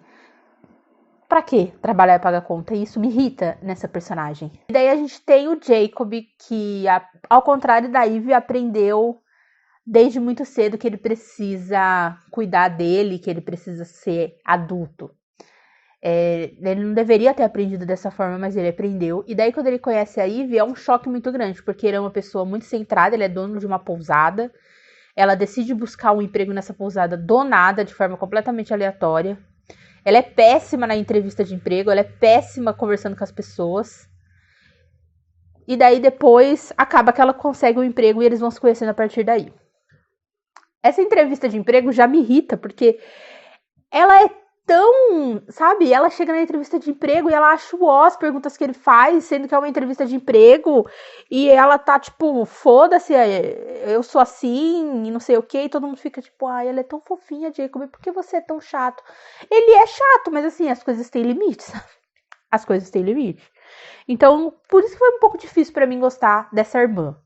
Pra que trabalhar e pagar conta? E isso me irrita nessa personagem. E daí a gente tem o Jacob, que, ao contrário da Ivy, aprendeu desde muito cedo que ele precisa cuidar dele, que ele precisa ser adulto. Ele não deveria ter aprendido dessa forma, mas ele aprendeu. E daí, quando ele conhece a Ivy, é um choque muito grande, porque ele é uma pessoa muito centrada, ele é dono de uma pousada. Ela decide buscar um emprego nessa pousada do nada, de forma completamente aleatória. Ela é péssima na entrevista de emprego, ela é péssima conversando com as pessoas. E daí, depois, acaba que ela consegue um emprego e eles vão se conhecendo a partir daí. Essa entrevista de emprego já me irrita, porque ela é tão, sabe, ela chega na entrevista de emprego e ela acha as perguntas que ele faz, sendo que é uma entrevista de emprego, e ela tá tipo, foda-se, eu sou assim, e não sei o que, e todo mundo fica tipo, ai, ela é tão fofinha, Jacob, por que você é tão chato? Ele é chato, mas assim, as coisas têm limites, sabe? As coisas têm limite. Então, por isso que foi um pouco difícil pra mim gostar dessa irmã.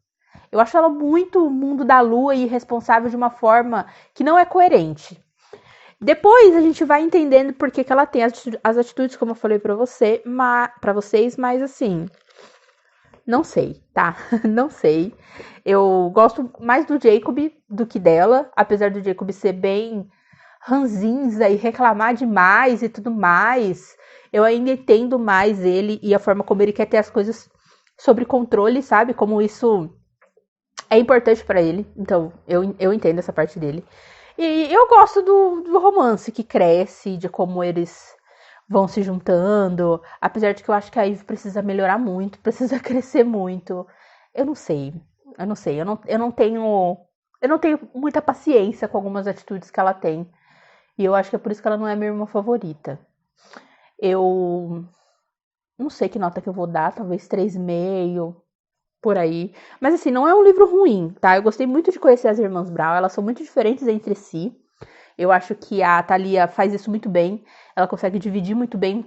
Eu acho ela muito mundo da lua e irresponsável de uma forma que não é coerente. Depois a gente vai entendendo por que ela tem as atitudes, como eu falei pra vocês, mas assim, não sei, tá? Não sei. Eu gosto mais do Jacob do que dela, apesar do Jacob ser bem ranzinza e reclamar demais e tudo mais. Eu ainda entendo mais ele e a forma como ele quer ter as coisas sob controle, sabe? Como isso é importante pra ele. Então, eu entendo essa parte dele. E eu gosto do romance que cresce, de como eles vão se juntando. Apesar de que eu acho que a Ivy precisa melhorar muito, precisa crescer muito. Eu não sei. Eu não tenho muita paciência com algumas atitudes que ela tem. E eu acho que é por isso que ela não é minha irmã favorita. Eu não sei que nota que eu vou dar, talvez 3,5, por aí. Mas assim, não é um livro ruim, tá? Eu gostei muito de conhecer as irmãs Brown, elas são muito diferentes entre si. Eu acho que a Thalia faz isso muito bem. Ela consegue dividir muito bem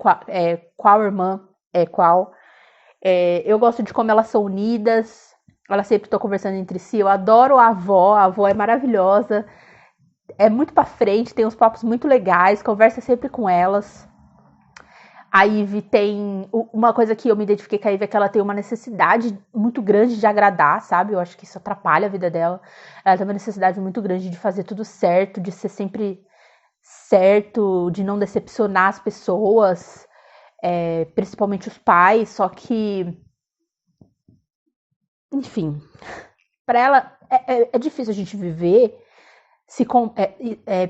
qual irmã é qual. Eu gosto de como elas são unidas. Elas sempre estão conversando entre si. Eu adoro a avó é maravilhosa. É muito pra frente, tem uns papos muito legais, conversa sempre com elas. A Ivy tem uma coisa que eu me identifiquei com a Ivy, é que ela tem uma necessidade muito grande de agradar, sabe? Eu acho que isso atrapalha a vida dela. Ela tem uma necessidade muito grande de fazer tudo certo, de ser sempre certo, de não decepcionar as pessoas, principalmente os pais. Só que, enfim, para ela é difícil a gente viver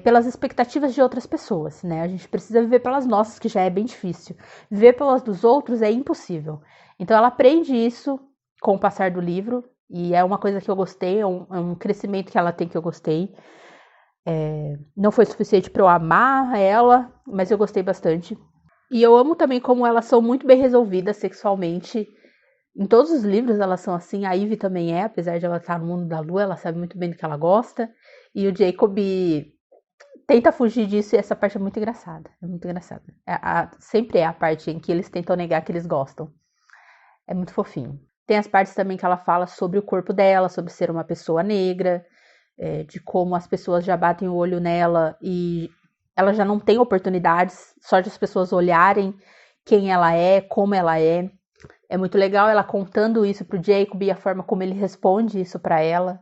pelas expectativas de outras pessoas, né? A gente precisa viver pelas nossas, que já é bem difícil. Viver pelas dos outros é impossível. Então ela aprende isso com o passar do livro, e é uma coisa que eu gostei, é um crescimento que ela tem que eu gostei. Não foi suficiente para eu amar ela, mas eu gostei bastante. E eu amo também como elas são muito bem resolvidas sexualmente. Em todos os livros elas são assim, a Ivy também é, apesar de ela estar no mundo da lua, ela sabe muito bem do que ela gosta. E o Jacob tenta fugir disso e essa parte é muito engraçada. É muito engraçada. Sempre é a parte em que eles tentam negar que eles gostam. É muito fofinho. Tem as partes também que ela fala sobre o corpo dela, sobre ser uma pessoa negra, de como as pessoas já batem o olho nela e ela já não tem oportunidades, só de as pessoas olharem quem ela é, como ela é. É muito legal ela contando isso pro Jacob e a forma como ele responde isso para ela.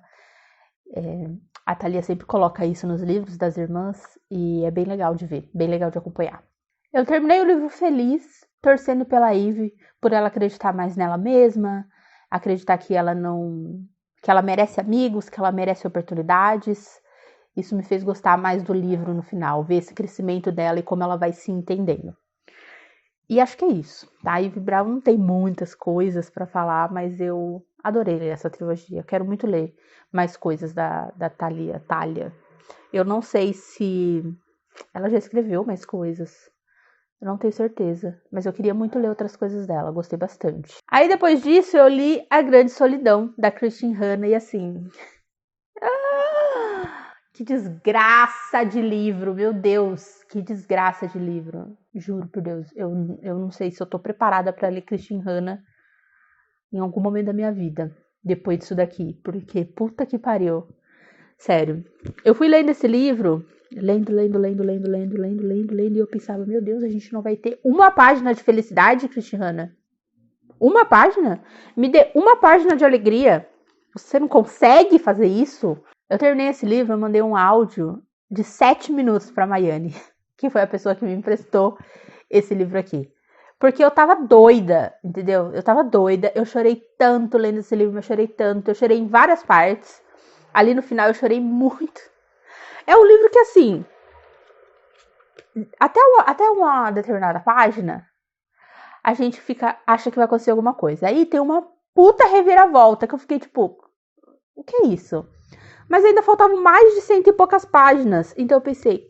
A Thalia sempre coloca isso nos livros das irmãs e é bem legal de ver, bem legal de acompanhar. Eu terminei o livro feliz, torcendo pela Ivy, por ela acreditar mais nela mesma, acreditar que ela merece amigos, que ela merece oportunidades. Isso me fez gostar mais do livro no final, ver esse crescimento dela e como ela vai se entendendo. E acho que é isso, tá? A Ivy Brown não tem muitas coisas para falar, mas eu adorei ler essa trilogia. Eu quero muito ler mais coisas da Thalia. Eu não sei se ela já escreveu mais coisas. Eu não tenho certeza, mas eu queria muito ler outras coisas dela, gostei bastante. Aí depois disso eu li A Grande Solidão, da Christine Hanna, e assim... que desgraça de livro, meu Deus, que desgraça de livro. Juro por Deus, eu não sei se eu tô preparada para ler Christine Hanna em algum momento da minha vida, depois disso daqui, porque puta que pariu. Sério, eu fui lendo esse livro, lendo, e eu pensava, meu Deus, a gente não vai ter uma página de felicidade, Christine Hanna? Uma página? Me dê uma página de alegria. Você não consegue fazer isso? Eu terminei esse livro, eu mandei um áudio de 7 minutos pra Maiane, que foi a pessoa que me emprestou esse livro aqui. Porque eu tava doida, entendeu? Eu tava doida, eu chorei tanto lendo esse livro, eu chorei em várias partes. Ali no final eu chorei muito. É um livro que, assim, até uma determinada página, a gente acha que vai acontecer alguma coisa. Aí tem uma puta reviravolta que eu fiquei tipo, o que é isso? Mas ainda faltavam mais de 100 e poucas páginas. Então eu pensei,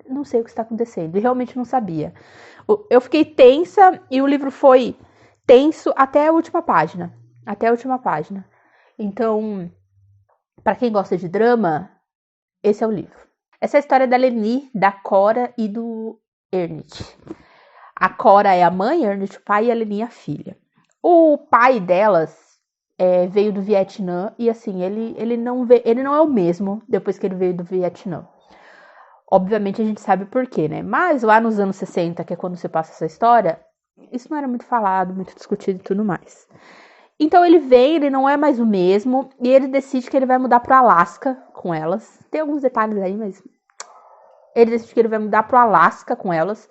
não sei o que está acontecendo. E realmente não sabia. Eu fiquei tensa e o livro foi tenso até a última página. Então, para quem gosta de drama, esse é o livro. Essa é a história da Leni, da Cora e do Ernest. A Cora é a mãe, Ernest o pai e a Leni a filha. O pai delas veio do Vietnã e assim, ele não é o mesmo depois que ele veio do Vietnã. Obviamente a gente sabe por quê, né? Mas lá nos anos 60, que é quando você passa essa história, isso não era muito falado, muito discutido e tudo mais. Então ele não é mais o mesmo, e ele decide que ele vai mudar pro Alasca com elas. Tem alguns detalhes aí, mas ele decide que ele vai mudar pro Alasca com elas.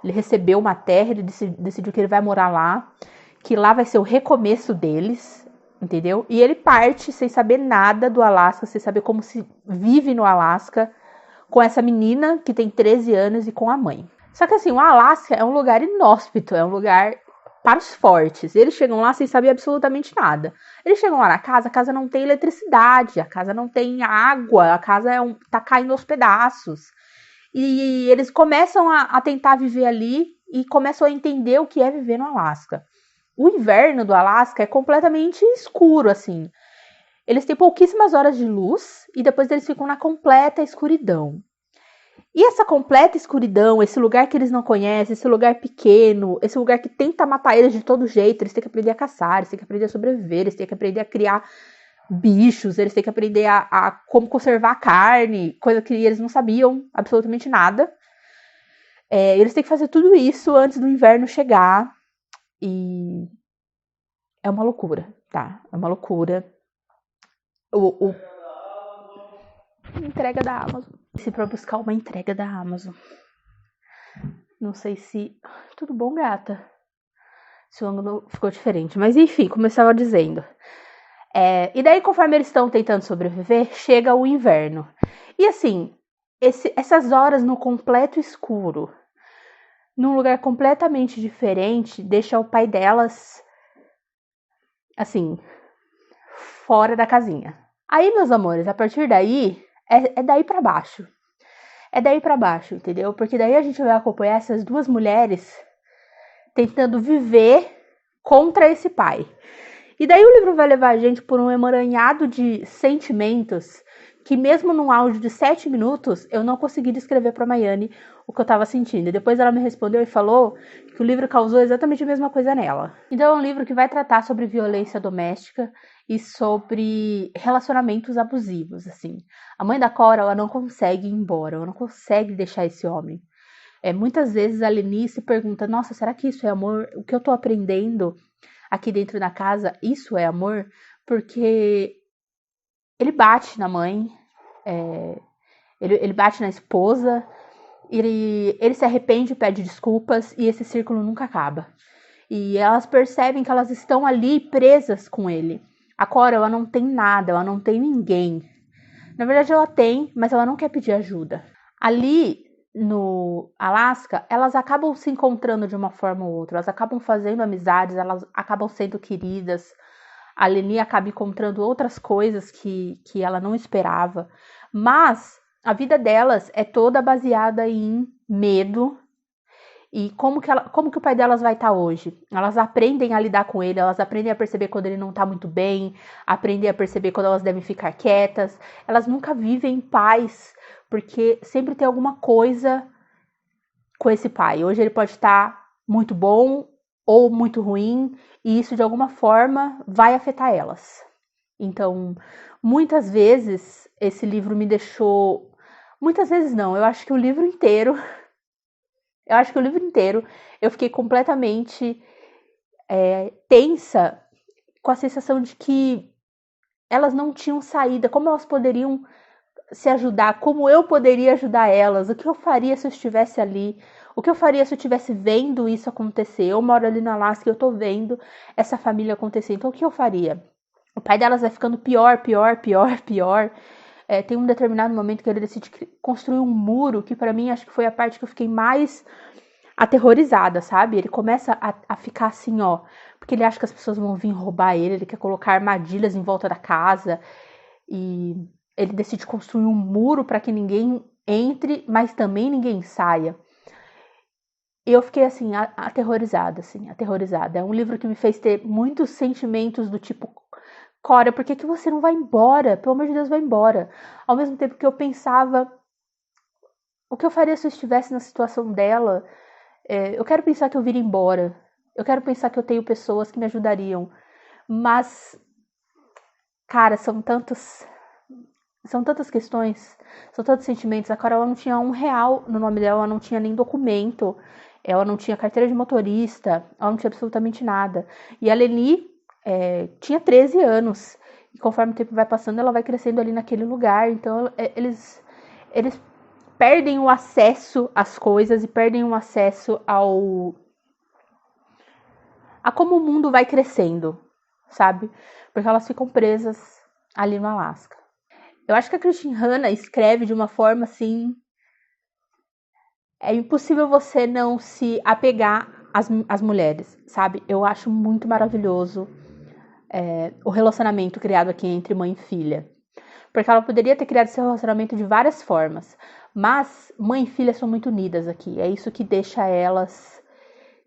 Ele recebeu uma terra, ele decidiu que ele vai morar lá, que lá vai ser o recomeço deles, entendeu? E ele parte sem saber nada do Alasca, sem saber como se vive no Alasca, com essa menina que tem 13 anos e com a mãe. Só que assim, o Alasca é um lugar inóspito, é um lugar para os fortes. Eles chegam lá sem saber absolutamente nada. Eles chegam lá na casa, a casa não tem eletricidade, a casa não tem água, a casa tá caindo aos pedaços. E eles começam a tentar viver ali e começam a entender o que é viver no Alasca. O inverno do Alasca é completamente escuro, assim. Eles têm pouquíssimas horas de luz e depois eles ficam na completa escuridão. E essa completa escuridão, esse lugar que eles não conhecem, esse lugar pequeno, esse lugar que tenta matar eles de todo jeito, eles têm que aprender a caçar, eles têm que aprender a sobreviver, eles têm que aprender a criar bichos, eles têm que aprender a como conservar a carne, coisa que eles não sabiam absolutamente nada. Eles têm que fazer tudo isso antes do inverno chegar. E é uma loucura, tá? É uma loucura. Entrega da Amazon. Se pra buscar uma entrega da Amazon. Não sei se... Tudo bom, gata? Seu ângulo ficou diferente. Mas enfim, como eu estava dizendo. E daí, conforme eles estão tentando sobreviver, chega o inverno. E assim, essas horas no completo escuro, num lugar completamente diferente, deixa o pai delas, assim, fora da casinha. Aí, meus amores, a partir daí, é daí pra baixo. É daí pra baixo, entendeu? Porque daí a gente vai acompanhar essas duas mulheres tentando viver contra esse pai. E daí o livro vai levar a gente por um emaranhado de sentimentos que mesmo num áudio de 7 minutos, eu não consegui descrever para a Maiane o que eu estava sentindo. E depois ela me respondeu e falou que o livro causou exatamente a mesma coisa nela. Então é um livro que vai tratar sobre violência doméstica e sobre relacionamentos abusivos, assim. A mãe da Cora, ela não consegue ir embora, ela não consegue deixar esse homem. Muitas vezes a Leni se pergunta, nossa, será que isso é amor? O que eu tô aprendendo aqui dentro da casa, isso é amor? Porque ele bate na mãe, ele bate na esposa, ele se arrepende e pede desculpas e esse círculo nunca acaba. E elas percebem que elas estão ali presas com ele. A Cora, ela não tem nada, ela não tem ninguém. Na verdade, ela tem, mas ela não quer pedir ajuda. Ali no Alasca, elas acabam se encontrando de uma forma ou outra, elas acabam fazendo amizades, elas acabam sendo queridas. A Leni acaba encontrando outras coisas que ela não esperava, mas a vida delas é toda baseada em medo. E como que o pai delas vai estar hoje? Elas aprendem a lidar com ele, elas aprendem a perceber quando ele não está muito bem, aprendem a perceber quando elas devem ficar quietas. Elas nunca vivem em paz, porque sempre tem alguma coisa com esse pai. Hoje ele pode estar muito bom ou muito ruim, e isso de alguma forma vai afetar elas. Então, muitas vezes esse livro me deixou... Muitas vezes não, eu acho que o livro inteiro eu fiquei completamente tensa, com a sensação de que elas não tinham saída, como elas poderiam se ajudar, como eu poderia ajudar elas, o que eu faria se eu estivesse ali, o que eu faria se eu estivesse vendo isso acontecer. Eu moro ali na Alasca e eu tô vendo essa família acontecer, então o que eu faria? O pai delas vai ficando pior. Tem um determinado momento que ele decide construir um muro, que pra mim acho que foi a parte que eu fiquei mais aterrorizada, sabe? Ele começa a ficar assim, ó, porque ele acha que as pessoas vão vir roubar ele quer colocar armadilhas em volta da casa, e ele decide construir um muro para que ninguém entre, mas também ninguém saia. E eu fiquei assim, aterrorizada. É um livro que me fez ter muitos sentimentos do tipo, Cora, por que você não vai embora? Pelo amor de Deus, vai embora. Ao mesmo tempo que eu pensava, o que eu faria se eu estivesse na situação dela? Eu quero pensar que eu viria embora. Eu quero pensar que eu tenho pessoas que me ajudariam. Mas, cara, são tantas questões, são tantos sentimentos. A Cora, ela não tinha R$1 no nome dela, ela não tinha nem documento, ela não tinha carteira de motorista, ela não tinha absolutamente nada. E a Leni tinha 13 anos. E conforme o tempo vai passando, ela vai crescendo ali naquele lugar. Então, eles perdem o acesso às coisas e perdem o acesso a como o mundo vai crescendo, sabe? Porque elas ficam presas ali no Alasca. Eu acho que a Christine Hanna escreve de uma forma assim... É impossível você não se apegar às mulheres, sabe? Eu acho muito maravilhoso o relacionamento criado aqui entre mãe e filha. Porque ela poderia ter criado esse relacionamento de várias formas. Mas mãe e filha são muito unidas aqui. É isso que deixa elas...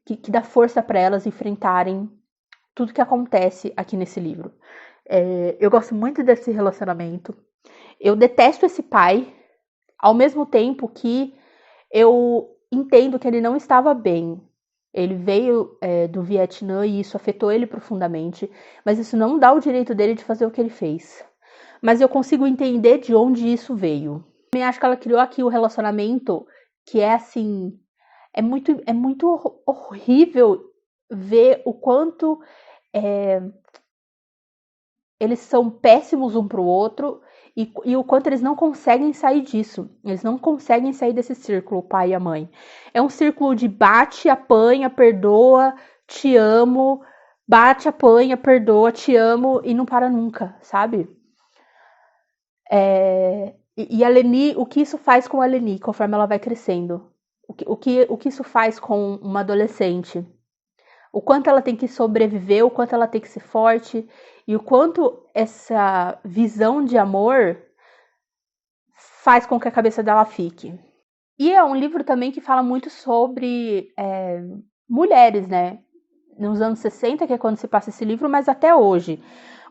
Que dá força para elas enfrentarem tudo que acontece aqui nesse livro. Eu gosto muito desse relacionamento. Eu detesto esse pai, ao mesmo tempo que eu entendo que ele não estava bem. Ele veio do Vietnã e isso afetou ele profundamente, mas isso não dá o direito dele de fazer o que ele fez. Mas eu consigo entender de onde isso veio. Eu acho que ela criou aqui o relacionamento que é assim... É muito horrível ver o quanto eles são péssimos um pro outro e o quanto eles não conseguem sair disso. Eles não conseguem sair desse círculo, o pai e a mãe. É um círculo de bate, apanha, perdoa, te amo, bate, apanha, perdoa, te amo e não para nunca, sabe? E a Leni, o que isso faz com a Leni conforme ela vai crescendo? O que isso faz com uma adolescente? O quanto ela tem que sobreviver, o quanto ela tem que ser forte e o quanto essa visão de amor faz com que a cabeça dela fique. E é um livro também que fala muito sobre mulheres, né? nos anos 60, que é quando se passa esse livro, mas até hoje.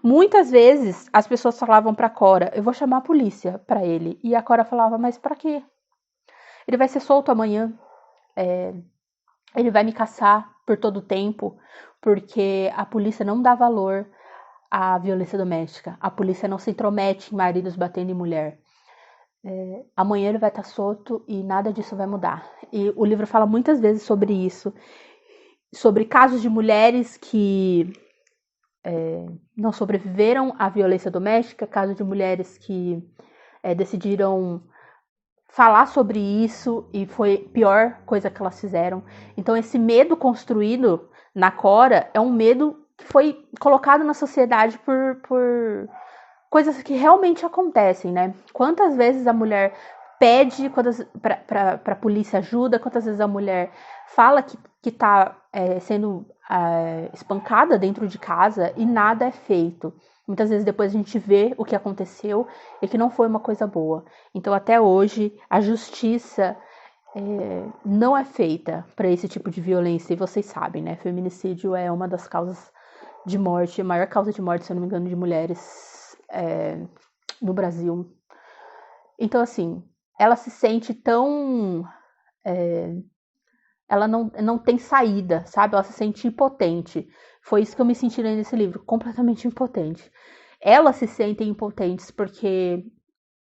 Muitas vezes as pessoas falavam pra Cora, eu vou chamar a polícia pra ele. E a Cora falava, mas pra quê? Ele vai ser solto amanhã. Ele vai me caçar por todo o tempo, porque a polícia não dá valor à violência doméstica. A polícia não se intromete em maridos batendo em mulher. Amanhã ele vai estar solto e nada disso vai mudar. E o livro fala muitas vezes sobre isso. Sobre casos de mulheres que não sobreviveram à violência doméstica, casos de mulheres que decidiram falar sobre isso e foi a pior coisa que elas fizeram. Então esse medo construído na Cora é um medo que foi colocado na sociedade por coisas que realmente acontecem, né? Quantas vezes a mulher pede para a polícia ajuda, quantas vezes a mulher fala que tá sendo espancada dentro de casa e nada é feito. Muitas vezes depois a gente vê o que aconteceu e que não foi uma coisa boa. Então até hoje a justiça não é feita para esse tipo de violência. E vocês sabem, né? Feminicídio é uma das causas de morte, a maior causa de morte, se eu não me engano, de mulheres no Brasil. Então assim, ela se sente tão... ela não tem saída, sabe? Ela se sente impotente. Foi isso que eu me senti lendo nesse livro, completamente impotente. Elas se sentem impotentes porque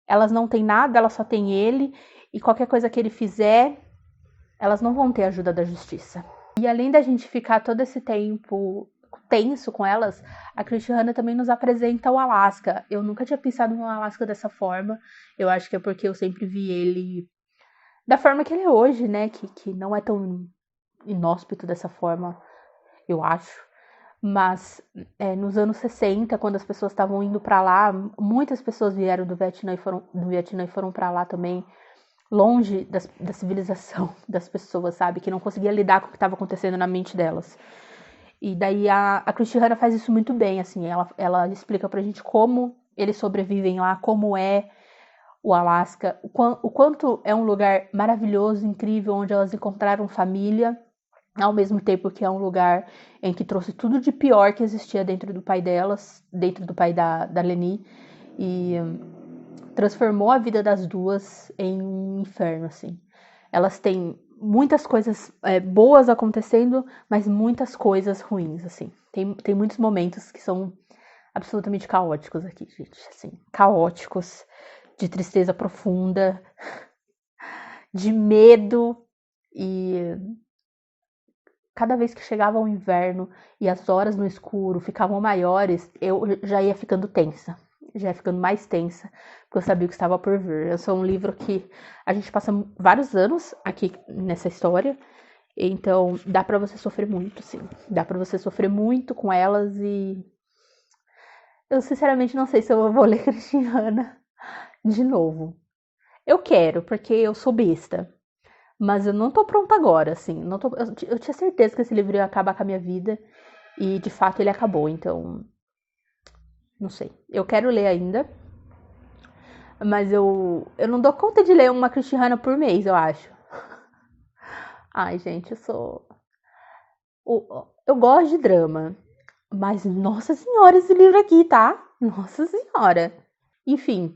elas não têm nada, elas só têm ele, e qualquer coisa que ele fizer, elas não vão ter ajuda da justiça. E além da gente ficar todo esse tempo tenso com elas, a Christian Hanna também nos apresenta o Alaska. Eu nunca tinha pensado no Alaska dessa forma. Eu acho que é porque eu sempre vi ele da forma que ele é hoje, né? Que não é tão inóspito dessa forma, eu acho. Mas nos anos 60, quando as pessoas estavam indo para lá, muitas pessoas vieram do Vietnã e foram para lá também, longe da civilização das pessoas, sabe? Que não conseguia lidar com o que estava acontecendo na mente delas. E daí a Christian Hanna faz isso muito bem, assim, ela explica pra gente como eles sobrevivem lá, como é o Alasca, o quanto é um lugar maravilhoso, incrível, onde elas encontraram família, ao mesmo tempo que é um lugar em que trouxe tudo de pior que existia dentro do pai delas, dentro do pai da Leni, e transformou a vida das duas em um inferno, assim. Elas têm muitas coisas boas acontecendo, mas muitas coisas ruins, assim. Tem muitos momentos que são absolutamente caóticos aqui, gente, assim, caóticos, de tristeza profunda, de medo, e cada vez que chegava o inverno e as horas no escuro ficavam maiores, eu já ia ficando tensa, já ia ficando mais tensa, porque eu sabia o que estava por vir. Eu sou um livro que a gente passa vários anos aqui nessa história, então dá pra você sofrer muito, sim. Dá pra você sofrer muito com elas e eu sinceramente não sei se eu vou ler Christian Hanna de novo. Eu quero, porque eu sou besta. Mas eu não tô pronta agora, assim. Eu tinha certeza que esse livro ia acabar com a minha vida. E, de fato, ele acabou. Então, não sei. Eu quero ler ainda. Mas eu não dou conta de ler uma Christian Hanna por mês, eu acho. Ai, gente, eu sou... Eu gosto de drama. Mas, nossa senhora, esse livro aqui, tá? Nossa senhora. Enfim,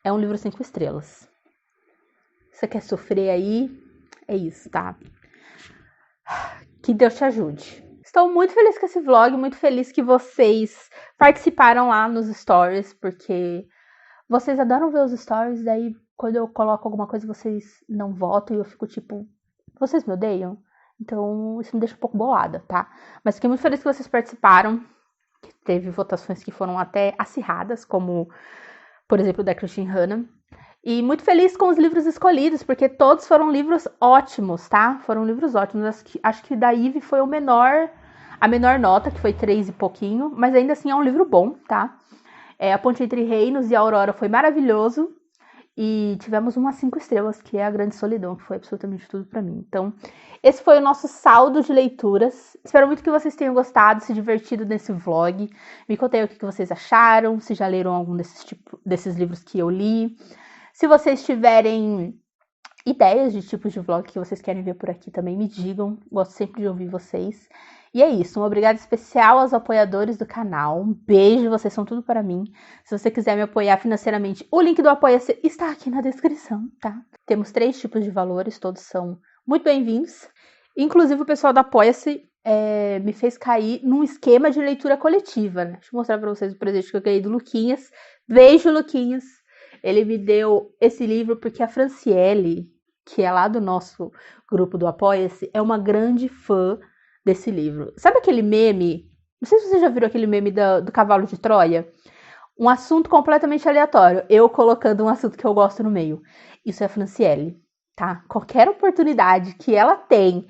é um livro 5 estrelas. Você quer sofrer aí? É isso, tá? Que Deus te ajude. Estou muito feliz com esse vlog, muito feliz que vocês participaram lá nos stories, porque vocês adoram ver os stories, daí quando eu coloco alguma coisa vocês não votam e eu fico tipo, vocês me odeiam? Então isso me deixa um pouco bolada, tá? Mas fiquei muito feliz que vocês participaram, que teve votações que foram até acirradas, como, por exemplo, da Christian Hanna. E muito feliz com os livros escolhidos, porque todos foram livros ótimos, tá? Foram livros ótimos. Acho que da Ivy foi a menor nota, que foi 3 e pouquinho, mas ainda assim é um livro bom, tá? A Ponte Entre Reinos e a Aurora foi maravilhoso. E tivemos umas 5 estrelas, que é A Grande Solidão, que foi absolutamente tudo pra mim. Então, esse foi o nosso saldo de leituras. Espero muito que vocês tenham gostado, se divertido nesse vlog. Me contem o que vocês acharam, se já leram algum desses livros que eu li. Se vocês tiverem ideias de tipos de vlog que vocês querem ver por aqui também, me digam. Gosto sempre de ouvir vocês. E é isso, um obrigado especial aos apoiadores do canal. Um beijo, vocês são tudo para mim. Se você quiser me apoiar financeiramente, o link do Apoia-se está aqui na descrição, tá? Temos 3 tipos de valores, todos são muito bem-vindos. Inclusive o pessoal do Apoia-se me fez cair num esquema de leitura coletiva, né? Deixa eu mostrar para vocês o presente que eu ganhei do Luquinhas. Beijo, Luquinhas! Ele me deu esse livro porque a Franciele, que é lá do nosso grupo do Apoia-se, é uma grande fã desse livro. Sabe aquele meme? Não sei se você já viu aquele meme do cavalo de Troia. Um assunto completamente aleatório. Eu colocando um assunto que eu gosto no meio. Isso é a Franciele, tá? Qualquer oportunidade que ela tem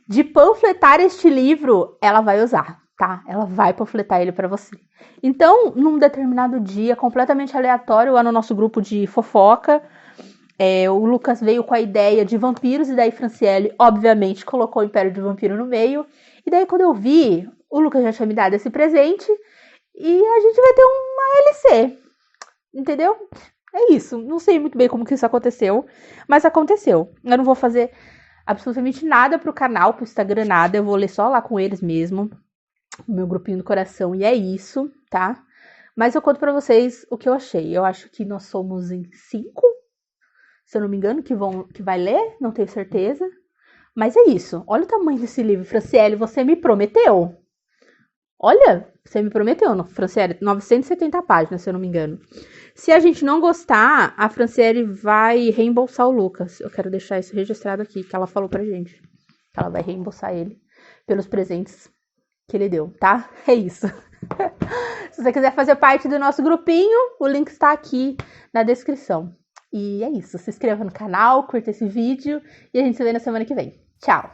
de panfletar este livro, ela vai usar, tá? Ela vai panfletar ele para você. Então, num determinado dia, completamente aleatório, lá no nosso grupo de fofoca, o Lucas veio com a ideia de vampiros, e daí Franciele, obviamente, colocou o Império de Vampiro no meio. E daí, quando eu vi, o Lucas já tinha me dado esse presente, e a gente vai ter uma LC, entendeu? É isso, não sei muito bem como que isso aconteceu, mas aconteceu. Eu não vou fazer absolutamente nada pro canal, pro Instagram, nada, eu vou ler só lá com eles mesmo, o meu grupinho do coração, e é isso, tá? Mas eu conto pra vocês o que eu achei. Eu acho que nós somos em 5, se eu não me engano, que vai ler, não tenho certeza. Mas é isso. Olha o tamanho desse livro, Franciele, você me prometeu. Olha, você me prometeu, Franciele, 970 páginas, se eu não me engano. Se a gente não gostar, a Franciele vai reembolsar o Lucas. Eu quero deixar isso registrado aqui, que ela falou pra gente. Ela vai reembolsar ele pelos presentes que ele deu, tá? É isso. Se você quiser fazer parte do nosso grupinho, o link está aqui na descrição. E é isso. Se inscreva no canal, curta esse vídeo e a gente se vê na semana que vem. Tchau!